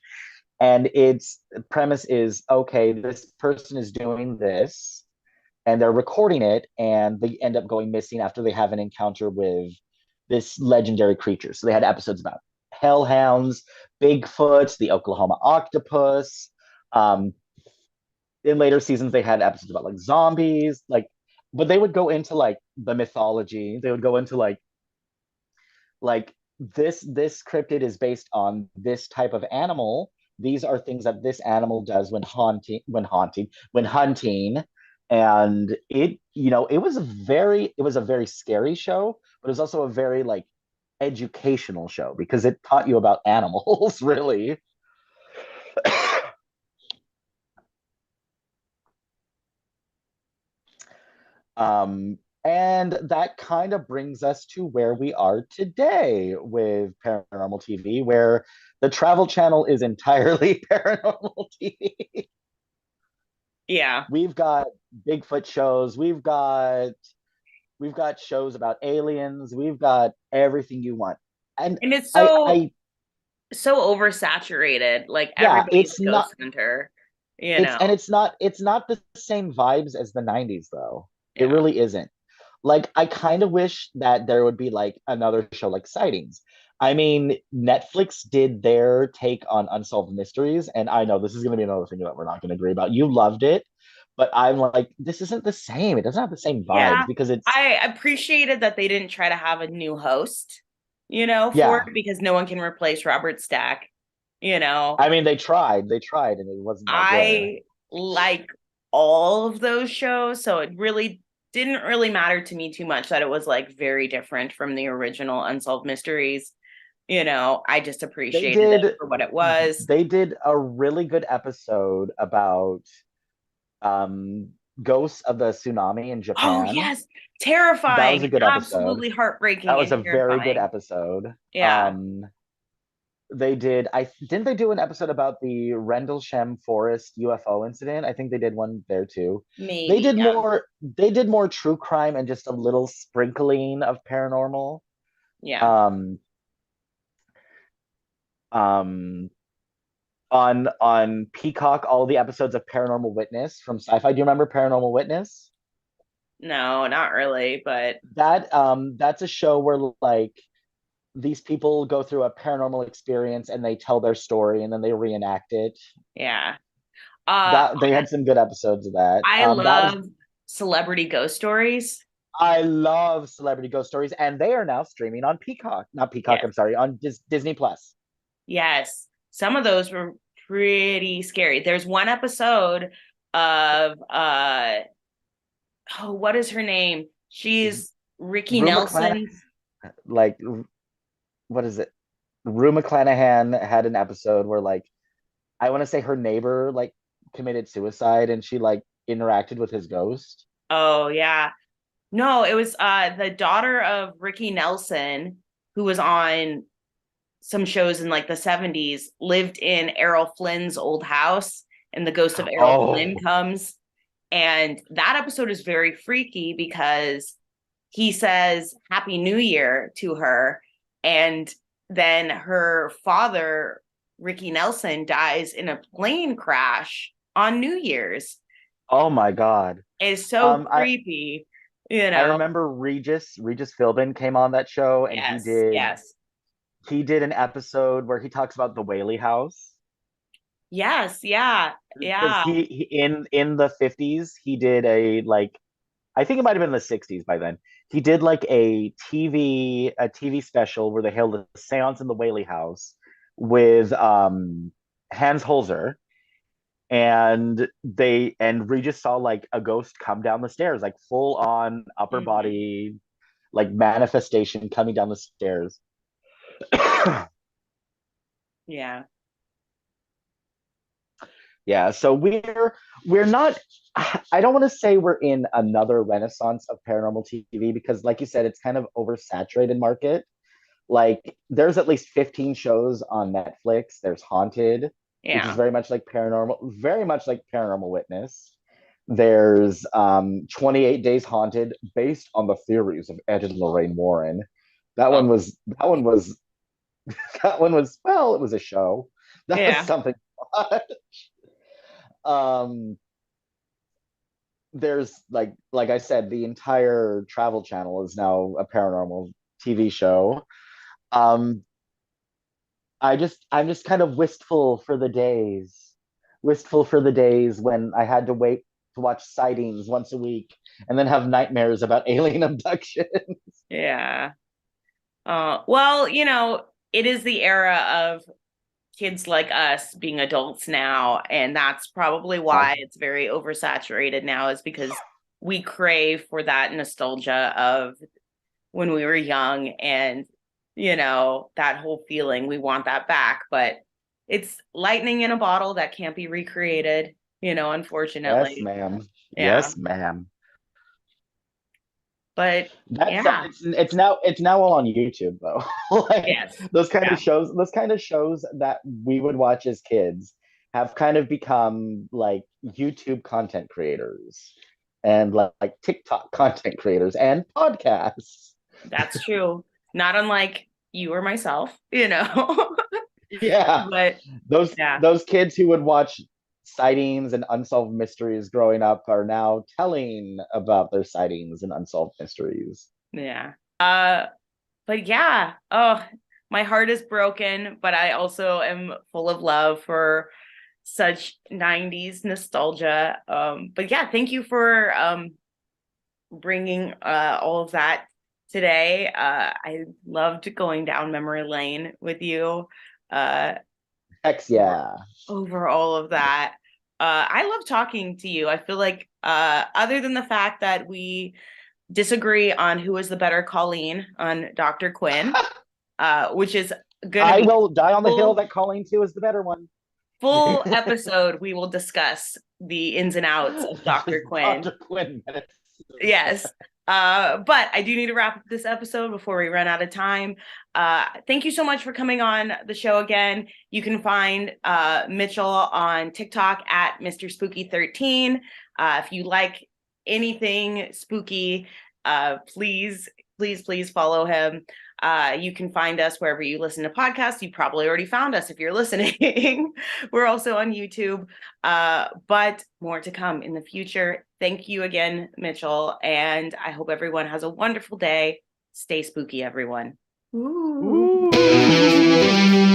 and its premise is okay, this person is doing this and they're recording it and they end up going missing after they have an encounter with this legendary creature. So they had episodes about hellhounds, Bigfoot, the Oklahoma octopus. um, in later seasons they had episodes about like zombies, like, but they would go into like the mythology. They would go into like this cryptid is based on this type of animal. These are things that this animal does when hunting. And it, it was a very scary show, but it was also a very like educational show because it taught you about animals really. Um, and that kind of brings us to where we are today with Paranormal TV, where the Travel Channel is entirely Paranormal TV. Yeah. We've got Bigfoot shows, we've got shows about aliens, we've got everything you want. And And it's I so oversaturated. Like yeah, everybody's a ghost hunter, you it's and know. it's not the same vibes as the 90s though. It Yeah. really isn't. Like I kind of wish that there would be like another show like Sightings. I mean, Netflix did their take on Unsolved Mysteries, and I know this is going to be another thing that we're not going to agree about. You loved it, but I'm like, this isn't the same. It doesn't have the same vibes Yeah. because it's I appreciated that they didn't try to have a new host, you know, for yeah. it because no one can replace Robert Stack, you know. I mean, they tried, and it wasn't that good. I like all of those shows, so it really didn't really matter to me too much that it was like very different from the original Unsolved Mysteries. You know, I just They appreciated it did for what it was. they did a really good episode about um ghosts of the tsunami in Oh, Japan. yes. That was Terrifying. a good episode. Absolutely That heartbreaking was and a very good terrifying. episode. Yeah, They did. I didn't they do an episode about the Rendlesham Forest UFO incident? I think they did one there too. They maybe. did Yeah. more. They did more true crime and just a little sprinkling of paranormal. Yeah. Um, um, on Peacock, all the episodes of Paranormal Witness from Sci-Fi. Do you remember Paranormal Witness? No, not really, but That's a show where like these people go through a paranormal experience and they tell their story and then they reenact it. yeah. Uh, That they had some good episodes of that. I That was love celebrity ghost stories. I love celebrity ghost stories, and they are now streaming on Peacock. Not Peacock, Yes. I'm sorry, on Disney Plus. Yes. Some of those were pretty scary. There's one episode of oh, what is her name? She's Ricky Rue McClanahan, Nelson's. like what is it? Rue McClanahan had an episode where like I want to say her neighbor like committed suicide and she like interacted with his ghost. Oh yeah. No, it was the daughter of Ricky Nelson who was on some shows in like the 70s, lived in Errol Flynn's old house, and the ghost of Errol Flynn Oh, comes. And that episode is very freaky because he says Happy New Year to her. And then her father, Ricky Nelson, dies in a plane crash on New Year's. oh my God. It's so Um, I creepy, you I know. remember Regis Philbin came on that show and Yes, yes, he did an episode where he talks about the Whaley House yes, yeah, because yeah. he in the 50s he did a like I think it might have been the 60s by then. He did like a TV special where they held a séance in the Whaley House with Hans Holzer and Regis saw like a ghost come down the stairs like full on upper Mhm. body like manifestation coming down the stairs. Yeah. Yeah, so we're not I don't want to say we're in another renaissance of paranormal TV because like you said it's kind of oversaturated market. Like there's at least 15 shows on Netflix. There's Haunted, which is Yeah. very much like Paranormal Witness. There's 28 Days Haunted based on the theories of Ed and Lorraine Warren. That Oh, one was that one was that one was well, it was a show. That was yeah. something. um there's like I said, the entire Travel Channel is now a paranormal TV show. Um, I'm just kind of wistful for the days when I had to wait to watch sightings once a week and then have nightmares about alien abduction. Yeah. Well, it is the era of kids like us being adults now, and that's probably Yeah. why it's very oversaturated now, is because we crave for that nostalgia of when we were young and, that whole feeling. We want that back, but it's lightning in a bottle that can't be recreated, Yes, unfortunately. ma'am. Yeah. Yes, ma'am. But That's yeah, it's now all on YouTube though. Like yes. Yeah. those kind of shows that we would watch as kids have kind of become like YouTube content creators and like TikTok content creators and podcasts. That's true. Not unlike you or myself. Yeah. But yeah, Those kids who would watch sightings and unsolved mysteries growing up are now telling about their sightings and unsolved mysteries. yeah. But yeah, oh, my heart is broken, but I also am full of love for such 90s nostalgia. But yeah, thank you for bringing all of that today. I loved going down memory lane with you. Uh, Hex over yeah. over all of that. I love talking to you. I feel like other than the fact that we disagree on who is the better Colleen on Dr. Quinn, which is gonna I be will die on the hill full that Colleen 2 is the better one. full episode. We will discuss the ins and outs of Dr. Just Quinn. Dr. Quinn. Yes. But I do need to wrap up this episode before we run out of time. Thank you so much for coming on the show again. You can find Mitchell on TikTok at Mr. Spooky 13. If you like anything spooky, please, please, please follow him. You can find us wherever you listen to podcasts. You probably already found us if you're listening. We're also on YouTube, but more to come in the future. Thank you again, Mitchell, and I hope everyone has a wonderful day. Stay spooky, everyone. Ooh. Ooh.